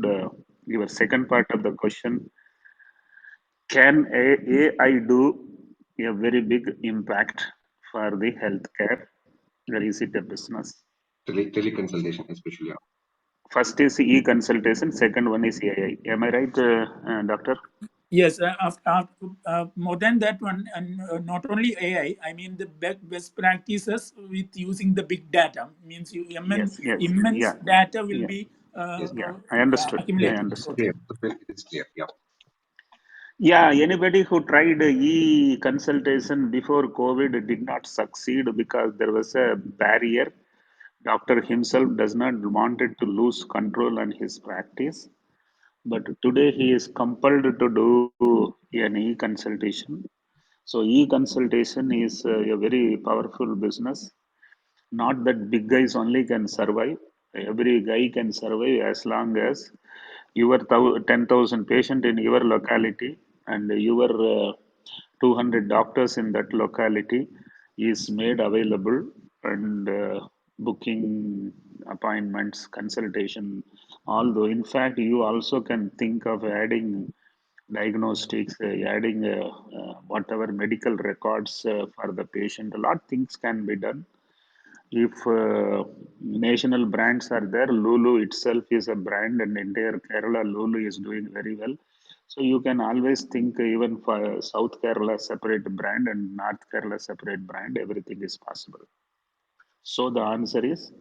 Your second part of the question, can AI do a very big impact for the healthcare? or is it a business? Teleconsultation, especially. First is e-consultation, second one is AI. Am I right, doctor? Yes, more than that one, and not only AI, I mean the best practices with using the big data means Yes, yes, immense yeah, data will yeah, be Yes, yeah. I understood. I clear. accumulated. It's understood. Okay. clear. It is clear. Yeah. Yeah, anybody who tried e-consultation before COVID did not succeed because there was a barrier. Doctor himself does not wanted to lose control on his practice, but today he is compelled to do an e-consultation. So e-consultation is a very powerful business. Not that big guys only can survive. Every guy can survive as long as your 10,000 patient in your locality and your 200 doctors in that locality is made available, and booking appointments, consultation. Although in fact you also can think of adding diagnostics, adding whatever medical records for the patient. A lot of things can be done if national brands are there. Lulu itself is a brand, and entire Kerala Lulu is doing very well. So you can always think even for South Kerala separate brand and North Kerala separate brand, everything is possible. So the answer is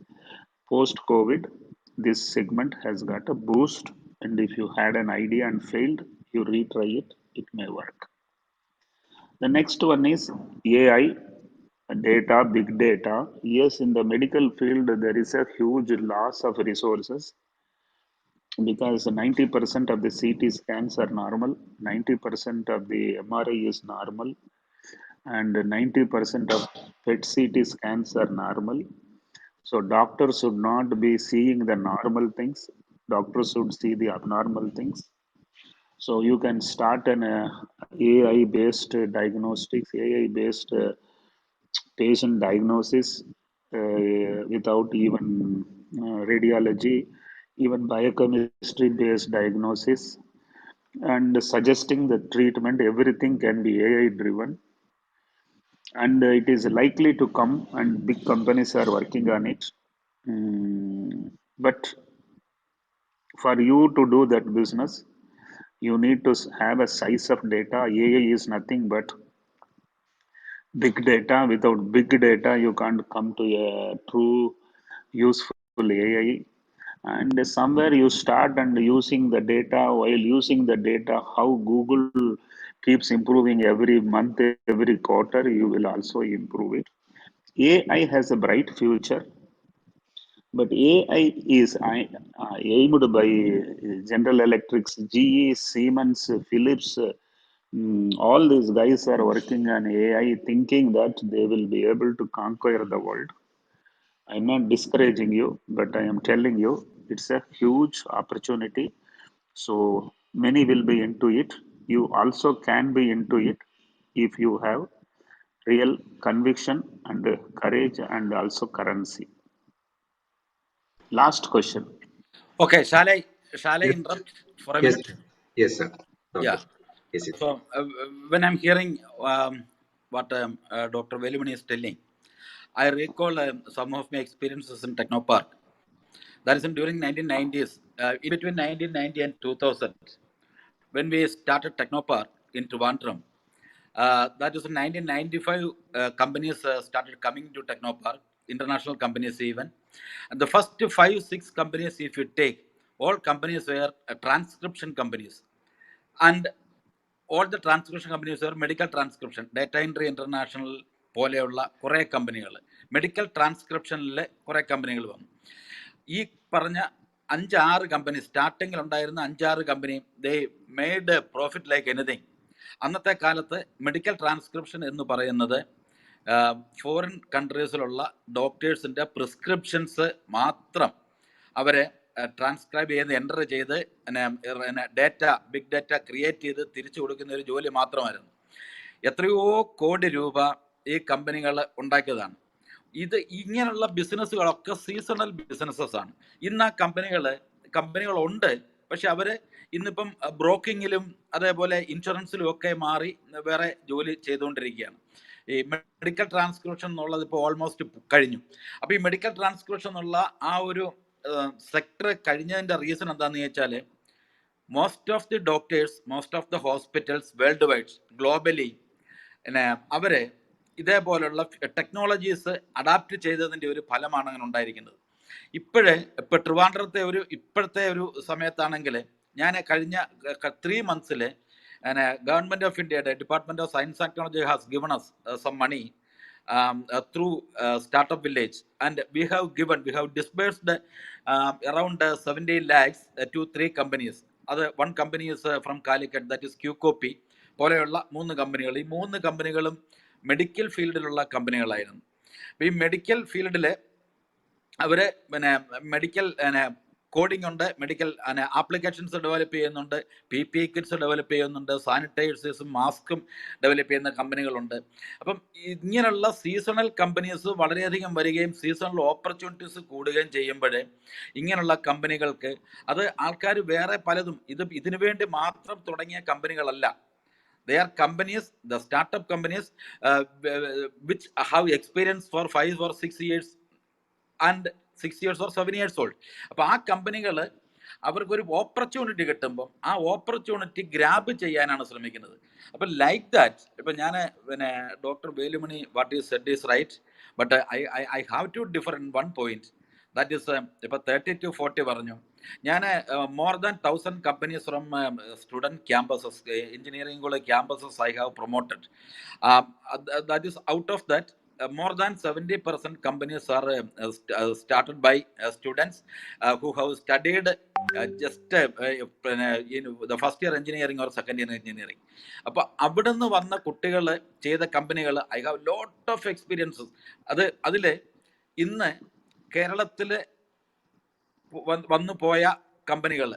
post COVID, this segment has got a boost, and if you had an idea and failed, you retry it, it may work. The next one is AI, data, big data. Yes, in the medical field, there is a huge loss of resources because 90% of the CT scans are normal, 90% of the MRI is normal, and 90% of PET CT scans are normal. So, doctors should not be seeing the normal things, doctors should see the abnormal things. So, you can start an AI based diagnostics, AI based patient diagnosis without even radiology, even biochemistry based diagnosis, and suggesting the treatment. Everything can be AI driven, and it is likely to come, and big companies are working on it. But for you to do that business, you need to have a size of data. AI is nothing but big data. Without big data, you can't come to a true useful AI. And somewhere you start and using the data. While using the data, how Google keeps improving every month, every quarter, you will also improve it. AI has a bright future, but AI is aimed by General Electrics, GE, Siemens, Philips. All these guys are working on AI, thinking that they will be able to conquer the world. I'm not discouraging you, but I am telling you it's a huge opportunity. So many will be into it. You also can be into it if you have real conviction and courage and also currency. Last question. Okay, shall I Yes. interrupt for a Yes. minute? Yes, sir. Yeah. Okay. Yes. Yes. So when I'm hearing what Dr. Velumani is telling, I recall some of my experiences in Technopark. That is during 1990s, in between 1990 and 2000, when we started Technopark in Trivandrum. That was in 1995. Companies started coming to Technopark, international companies even. And the first 5-6 companies, if you take, all companies were transcription companies. And all the transcription companies were medical transcription. Data Entry International പോലെയുള്ള കുറേ കമ്പനികൾ, medical ട്രാൻസ്ക്രിപ്ഷനിലെ കുറേ കമ്പനികൾ വന്നു. ഈ പറഞ്ഞ 5-6 company, സ്റ്റാർട്ടിങ്ങിൽ ഉണ്ടായിരുന്ന 5-6 company, they made profit like anything. അന്നത്തെ കാലത്ത് മെഡിക്കൽ ട്രാൻസ്ക്രിപ്ഷൻ എന്ന് പറയുന്നത് ഫോറിൻ കൺട്രീസിലുള്ള ഡോക്ടേഴ്സിൻ്റെ പ്രിസ്ക്രിപ്ഷൻസ് മാത്രം അവരെ ട്രാൻസ്ക്രൈബ് ചെയ്ത് എൻ്റർ ചെയ്ത് ഡേറ്റ, ബിഗ് ഡേറ്റ ക്രിയേറ്റ് ചെയ്ത് തിരിച്ചു കൊടുക്കുന്ന ഒരു ജോലി മാത്രമായിരുന്നു. എത്രയോ കോടി രൂപ ഈ കമ്പനികൾ ഉണ്ടാക്കിയതാണ്. ഇത് ഇങ്ങനെയുള്ള ബിസിനസ്സുകളൊക്കെ സീസണൽ ബിസിനസ്സസ് ആണ്. ഇന്ന് ആ കമ്പനികളുണ്ട്, പക്ഷെ അവർ ഇന്നിപ്പം ബ്രോക്കിങ്ങിലും അതേപോലെ ഇൻഷുറൻസിലും ഒക്കെ മാറി വേറെ ജോലി ചെയ്തുകൊണ്ടിരിക്കുകയാണ്. ഈ മെഡിക്കൽ ട്രാൻസ്ക്രിപ്ഷൻ എന്നുള്ളത് ഇപ്പോൾ ഓൾമോസ്റ്റ് കഴിഞ്ഞു. അപ്പോൾ ഈ മെഡിക്കൽ ട്രാൻസ്ക്രിപ്ഷൻ എന്നുള്ള ആ ഒരു സെക്ടർ കഴിഞ്ഞതിൻ്റെ റീസൺ എന്താണെന്ന് ചോദിച്ചാൽ, most of the doctors, most of the hospitals world wide globally പിന്നെ അവർ ഇതേപോലുള്ള ടെക്നോളജീസ് അഡാപ്റ്റ് ചെയ്തതിൻ്റെ ഒരു ഫലമാണ് അങ്ങനെ ഉണ്ടായിരിക്കുന്നത്. ഇപ്പോൾ ട്രിവാൻഡ്രത്തെ ഇപ്പോഴത്തെ ഒരു സമയത്താണെങ്കിൽ ഞാൻ കഴിഞ്ഞ 3 months ഗവൺമെൻറ് ഓഫ് ഇന്ത്യയുടെ department of science and technology has given us some money through startup village, and we have disbursed around 70 lakhs to 3 companies. അത് 1 company is from Calicut, that is Qcopy പോലെയുള്ള 3 കമ്പനികൾ. ഈ 3 കമ്പനികളും medical ഫീൽഡിലുള്ള കമ്പനികളായിരുന്നു. അപ്പോൾ ഈ medical ഫീൽഡിൽ അവർ medical coding ഉണ്ട്, medical applications develop ചെയ്യുന്നുണ്ട്, PPE കിറ്റ്സ് ഡെവലപ്പ് ചെയ്യുന്നുണ്ട്, സാനിറ്റൈസേഴ്സും മാസ്കും ഡെവലപ്പ് ചെയ്യുന്ന കമ്പനികളുണ്ട്. അപ്പം ഇങ്ങനെയുള്ള സീസണൽ കമ്പനീസ് വളരെയധികം വരികയും സീസണൽ ഓപ്പർച്യൂണിറ്റീസ് കൂടുകയും ചെയ്യുമ്പോൾ ഇങ്ങനെയുള്ള കമ്പനികൾക്ക് അത് ആൾക്കാർ വേറെ പലതും ഇതിനു വേണ്ടി മാത്രം തുടങ്ങിയ കമ്പനികളല്ല. They are companies, the startup companies which have experience for 5 or 6 years and 6 years or 7 years old. അപ്പോൾ ആ കമ്പനികൾ അവർക്കൊരു ഓപ്പർച്യൂണിറ്റി കിട്ടുമ്പം ആ ഓപ്പർച്യൂണിറ്റി ഗ്രാബ് ചെയ്യാനാണ് ശ്രമിക്കുന്നത്. അപ്പം ലൈക്ക് ദാറ്റ്, ഇപ്പം ഞാൻ doctor Velumani what is said is right, but I have to differ in one point. That is ഇപ്പം 30 to 40 പറഞ്ഞു. ഞാൻ more than 1000 companies from student campuses, engineering college campuses I have promoted. That is out of that more than 70% companies are started by students who have studied just the first year engineering or second year engineering. അപ്പോൾ അവിടെ നിന്ന് വന്ന കുട്ടികൾ ചെയ്ത കമ്പനികൾ I have lot of experiences. അതിൽ ഇന്ന് കേരളത്തിൽ വന്നു പോയ കമ്പനികൾ,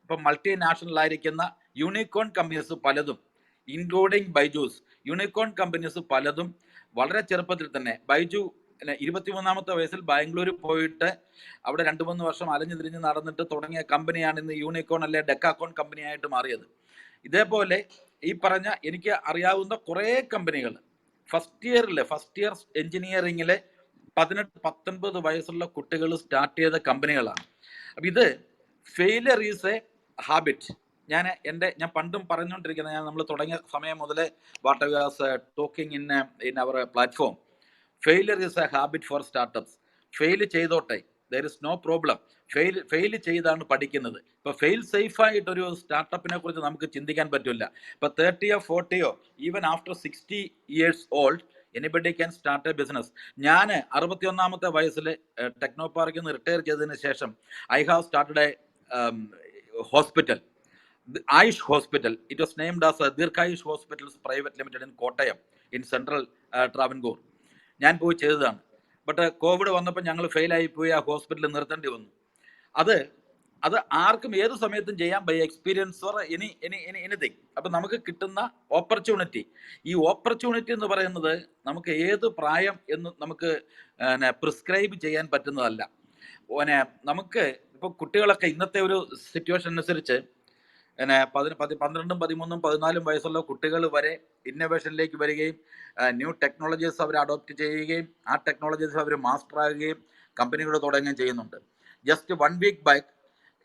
ഇപ്പം മൾട്ടിനാഷണൽ ആയിരിക്കുന്ന യൂണിക്കോൺ കമ്പനീസ് പലതും, ഇൻക്ലൂഡിങ് ബൈജൂസ്, യൂണിക്കോൺ കമ്പനീസ് പലതും വളരെ ചെറുപ്പത്തിൽ തന്നെ, ബൈജു 23-ാമത്തെ വയസ്സിൽ ബാംഗ്ലൂർ പോയിട്ട് അവിടെ 2-3 വർഷം അലഞ്ഞു തിരിഞ്ഞ് നടന്നിട്ട് തുടങ്ങിയ കമ്പനിയാണ് ഇന്ന് യൂണിക്കോൺ അല്ലെ ഡെക്കാക്കോൺ കമ്പനിയായിട്ട് മാറിയത്. ഇതേപോലെ ഈ പറഞ്ഞ എനിക്ക് അറിയാവുന്ന കുറേ കമ്പനികൾ ഫസ്റ്റ് ഇയർ എഞ്ചിനീയറിങ്ങിലെ 18-19 വയസ്സുള്ള കുട്ടികൾ സ്റ്റാർട്ട് ചെയ്ത കമ്പനികളാണ്. അപ്പം ഇത് ഫെയിലിയർ ഈസ് എ ഹാബിറ്റ്. ഞാൻ പണ്ടും പറഞ്ഞുകൊണ്ടിരിക്കുന്നത്, നമ്മൾ തുടങ്ങിയ സമയം മുതലേ what I was talking in our platform, failure is a habit for startups. Fail ചെയ്തോട്ടെ, there is no problem. Fail ചെയ്താണ് പഠിക്കുന്നത്. ഇപ്പോൾ ഫെയിൽ സേഫായിട്ടൊരു സ്റ്റാർട്ടപ്പിനെ കുറിച്ച് നമുക്ക് ചിന്തിക്കാൻ പറ്റില്ല. ഇപ്പോൾ 30 or 40 even after 60 years old anybody can start A business. ഞാൻ 61-ാമത്തെ വയസ്സിൽ ടെക്നോ പാർക്കിൽ നിന്ന് റിട്ടയർ ചെയ്തതിന് ശേഷം I have started A hospital, the Ayush Hospital. It was named as Dirghayush Hospitals Private Limited in Kottayam in Central Travancore. ഞാൻ പോയി ചെയ്തതാണ്. But Covid വന്നപ്പോൾ ഞങ്ങൾ ഫെയിലായി പോയി, ആ ഹോസ്പിറ്റലിൽ നിർത്തേണ്ടി വന്നു. അത് ആർക്കും ഏത് സമയത്തും ചെയ്യാം, ബൈ എക്സ്പീരിയൻസ് ഓർ എനിത്തിങ്. അപ്പം നമുക്ക് കിട്ടുന്ന ഓപ്പർച്യൂണിറ്റി, ഈ ഓപ്പർച്യൂണിറ്റി എന്ന് പറയുന്നത് നമുക്ക് ഏത് പ്രായം എന്ന് നമുക്ക് പ്രിസ്ക്രൈബ് ചെയ്യാൻ പറ്റുന്നതല്ല. നമുക്ക് ഇപ്പോൾ കുട്ടികളൊക്കെ ഇന്നത്തെ ഒരു സിറ്റുവേഷൻ അനുസരിച്ച് 12, 13, 13, 14 വയസ്സുള്ള കുട്ടികൾ വരെ ഇന്നോവേഷനിലേക്ക് വരികയും ന്യൂ ടെക്നോളജീസ് അവർ അഡോപ്റ്റ് ചെയ്യുകയും ആ ടെക്നോളജീസ് അവർ മാസ്റ്റർ ആകുകയും കമ്പനികൾ തുടങ്ങുകയും ചെയ്യുന്നുണ്ട്. Just 1 week back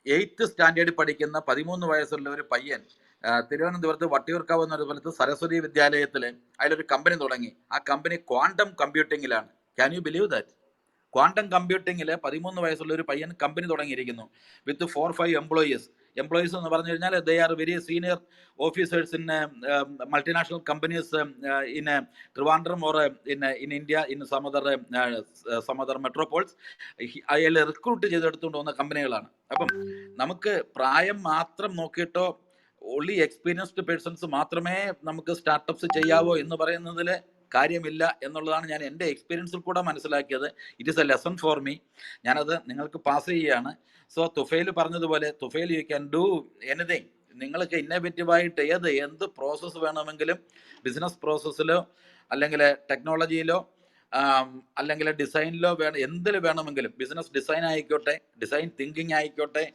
8th standard പഠിക്കുന്ന 13 വയസ്സുള്ള ഒരു പയ്യൻ തിരുവനന്തപുരത്ത് വട്ടിയൂർക്കാവ് എന്നൊരു സ്ഥലത്ത് സരസ്വതി വിദ്യാലയത്തിൽ അതിലൊരു കമ്പനി തുടങ്ങി. ആ കമ്പനി ക്വാണ്ടം കമ്പ്യൂട്ടിങ്ങിലാണ്. Can you believe that? Quantum കമ്പ്യൂട്ടിങ്ങിൽ 13 വയസ്സുള്ള ഒരു പയ്യൻ കമ്പനി തുടങ്ങിയിരിക്കുന്നു വിത്ത് 4-5 എംപ്ലോയീസ് എന്ന് പറഞ്ഞു കഴിഞ്ഞാൽ they are very senior officers in multinational companies in Trivandrum or in India, in some other metropoles. അയാൾ റിക്രൂട്ട് ചെയ്തെടുത്തുകൊണ്ട് പോകുന്ന കമ്പനികളാണ്. അപ്പം നമുക്ക് പ്രായം മാത്രം നോക്കിയിട്ടോ ഓൺലി എക്സ്പീരിയൻസ്ഡ് പേഴ്സൺസ് മാത്രമേ നമുക്ക് സ്റ്റാർട്ടപ്സ് ചെയ്യാവോ എന്ന് പറയുന്നതിൽ കാര്യമില്ല എന്നുള്ളതാണ് ഞാൻ എൻ്റെ എക്സ്പീരിയൻസിൽ കൂടെ മനസ്സിലാക്കിയത്. It is A lesson for me. ഞാനത് നിങ്ങൾക്ക് പാസ് ചെയ്യുകയാണ്. സോ തുഫൈൽ പറഞ്ഞതുപോലെ, Tufail you can do anything. നിങ്ങൾക്ക് ഇന്നോവേറ്റീവായിട്ട് എന്ത് പ്രോസസ്സ് വേണമെങ്കിലും, ബിസിനസ് പ്രോസസ്സിലോ അല്ലെങ്കിൽ ടെക്നോളജിയിലോ അല്ലെങ്കിൽ ഡിസൈനിലോ എന്തിൽ വേണമെങ്കിലും, ബിസിനസ് ഡിസൈൻ ആയിക്കോട്ടെ, ഡിസൈൻ തിങ്കിങ് ആയിക്കോട്ടെ,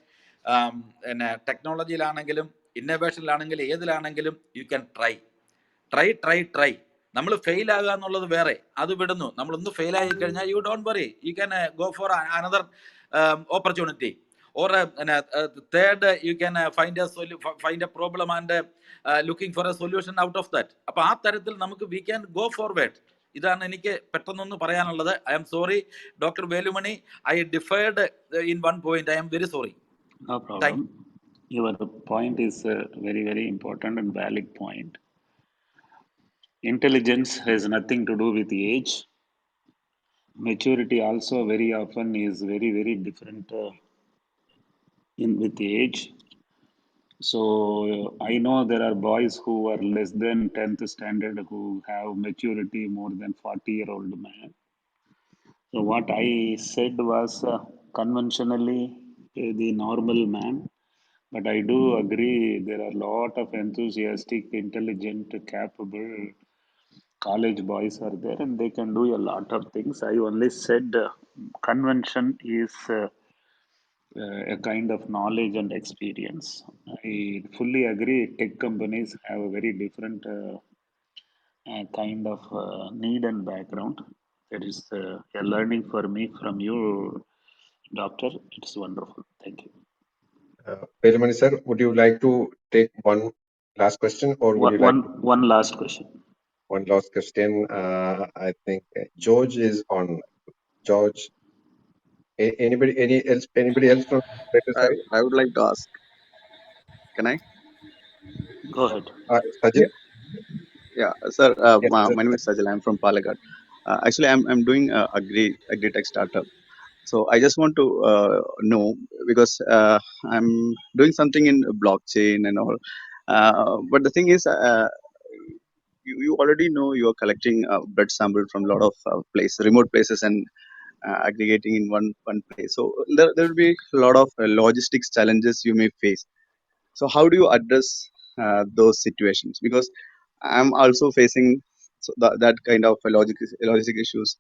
ടെക്നോളജിയിലാണെങ്കിലും ഇന്നോവേഷനിലാണെങ്കിലും ഏതിലാണെങ്കിലും യു ക്യാൻ ട്രൈ. നമ്മൾ ഫെയിൽ ആകുക എന്നുള്ളത് വേറെ, അത് വിടുന്നു. നമ്മളൊന്ന് ഫെയിൽ ആയി കഴിഞ്ഞാൽ you don't worry, you can go for another opportunity, or third you can find a problem and looking for a solution out of that. അപ്പോൾ ആ തരത്തിൽ നമുക്ക് വി ക്യാൻ ഗോ ഫോർവേഡ്. ഇതാണ് എനിക്ക് പെട്ടെന്നൊന്ന് പറയാനുള്ളത്. I am sorry doctor Velumani, I deferred in one point. I am very sorry. No problem. Your point is very, very important and valid point. Intelligence has nothing to do with age. Maturity also very often is very, very different with age. So I know there are boys who are less than 10th standard who have maturity more than 40-year-old man. So what I said was conventionally the normal man, but I do agree there are a lot of enthusiastic, intelligent, capable college boys are there, and they can do a lot of things. I only said convention is a kind of knowledge and experience. I fully agree. Tech companies have a very different kind of need and background. There is a learning for me from you, doctor. It's wonderful. Thank you. Velumani sir, would you like to take one last question, or would you like One last question? one last question? I think George is on. George, anybody else from the side? I would like to ask. Can I? Go ahead. Sajid? Yeah, sir. Yes, My name is Sajal. I'm from Palakkad. Actually, I'm doing agri tech startup. So I just want to know, because I'm doing something in blockchain and all. But the thing is, you already know you are collecting blood sample from a lot of remote places, and aggregating in one place. So there will be a lot of logistics challenges you may face. So how do you address those situations? Because I'm also facing that kind of logistic issues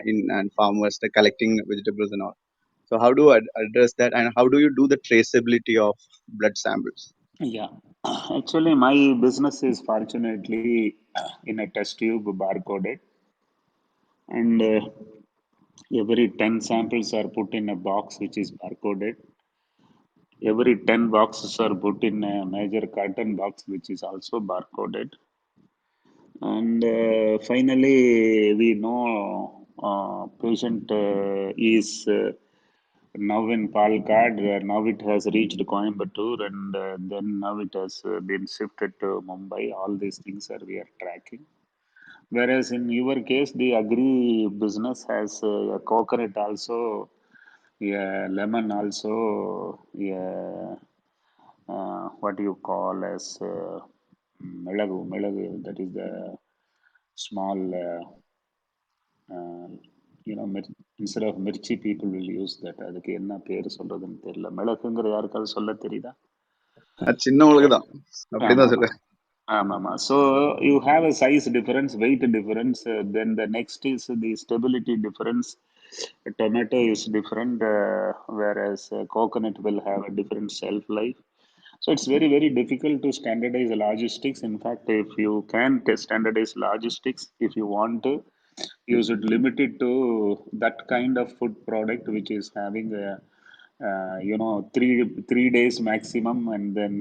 in and farmers collecting vegetables and all. So how do I address that, and how do you do the traceability of blood samples? Yeah. Actually, my business is fortunately in a test tube barcoded, and every 10 samples are put in a box which is barcoded. Every 10 boxes are put in a major carton box which is also barcoded. And finally, we know patient is now in Palkad, where now it has reached Coimbatore, and then now it has been shifted to Mumbai. All these things are we are tracking. Whereas in your case, the agri business has a coconut also, yeah, lemon also, yeah, what you call as melagu, that is the small, uh, instead of mirchi, people will use that. அதுக்கு என்ன பேர் சொல்றதுன்னு தெரியல. மிளகுங்கிற யாருக்காவது சொல்ல தெரியுதா? சின்ன உங்களுக்கு தான் அப்படிதான் ஆமாமா. சொல்றேன். ஆமாமா. So you have a size difference, weight difference. Then the next is the stability difference. Tomato is different, whereas coconut will have a different shelf life. So it's very, very difficult to standardize logistics. In fact, if you can standardize logistics, if you want to, you should limit it to that kind of food product which is having a, 3 days maximum, and then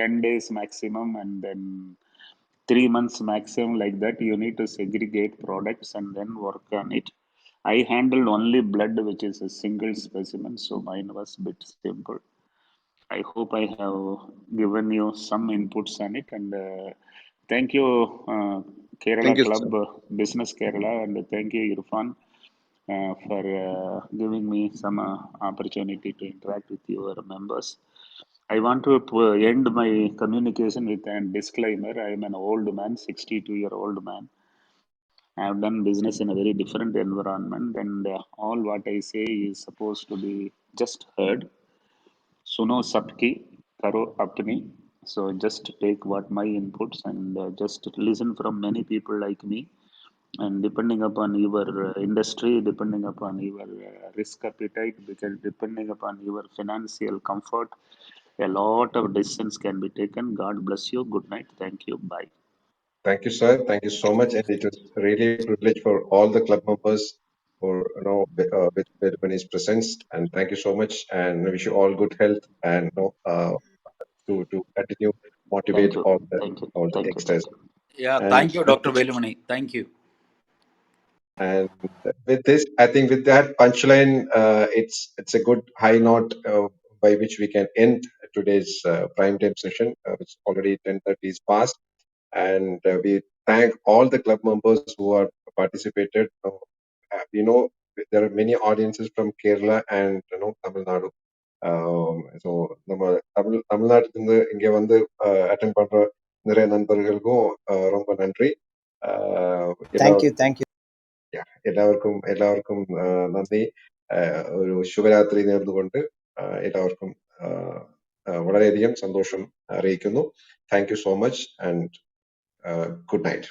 10 days maximum, and then 3 months maximum. Like that, you need to segregate products and then work on it. I handled only blood, which is a single specimen, so mine was a bit simple. I hope I have given you some inputs on it, and thank you, Kerala Thank you, Club, sir. Business Kerala, and thank you, Irfan, for giving me some opportunity to interact with your members. I want to end my communication with a disclaimer. I am an old man, 62-year-old man. I have done business in a very different environment, and all what I say is supposed to be just heard. Suno sabki, karo apni. So just take what my inputs, and just listen from many people like me. And depending upon your industry, depending upon your risk appetite, because depending upon your financial comfort, a lot of decisions can be taken. God bless you. Good night. Thank you. Bye. Thank you, sir. Thank you so much. And it was really a privilege for all the club members for with Velumani's presence. And thank you so much. And I wish you all good health and to continue Thank motivate you. all the Thank you. youngsters. Thank you. Yeah, And thank you, Dr. Velumani. Thank you. and with this, I think with that punchline, it's a good high note by which we can end today's prime time session, which already 10:30 is past. And we thank all the club members who are participated. We know there are many audiences from Kerala and Tamil Nadu. So நம்ம தமிழ்நாட்டிலிருந்து இங்கே வந்து attend பண்ற நிறைய நண்பர்களுக்கும் ரொம்ப நன்றி. Thank you. எல்லாருக்கும் Thank you. എല്ലാവർക്കും നന്ദി. ഒരു ശുഭരാത്രി നേർന്നുകൊണ്ട് എല്ലാവർക്കും വളരെയധികം സന്തോഷം അറിയിക്കുന്നു. Thank you so much and good night.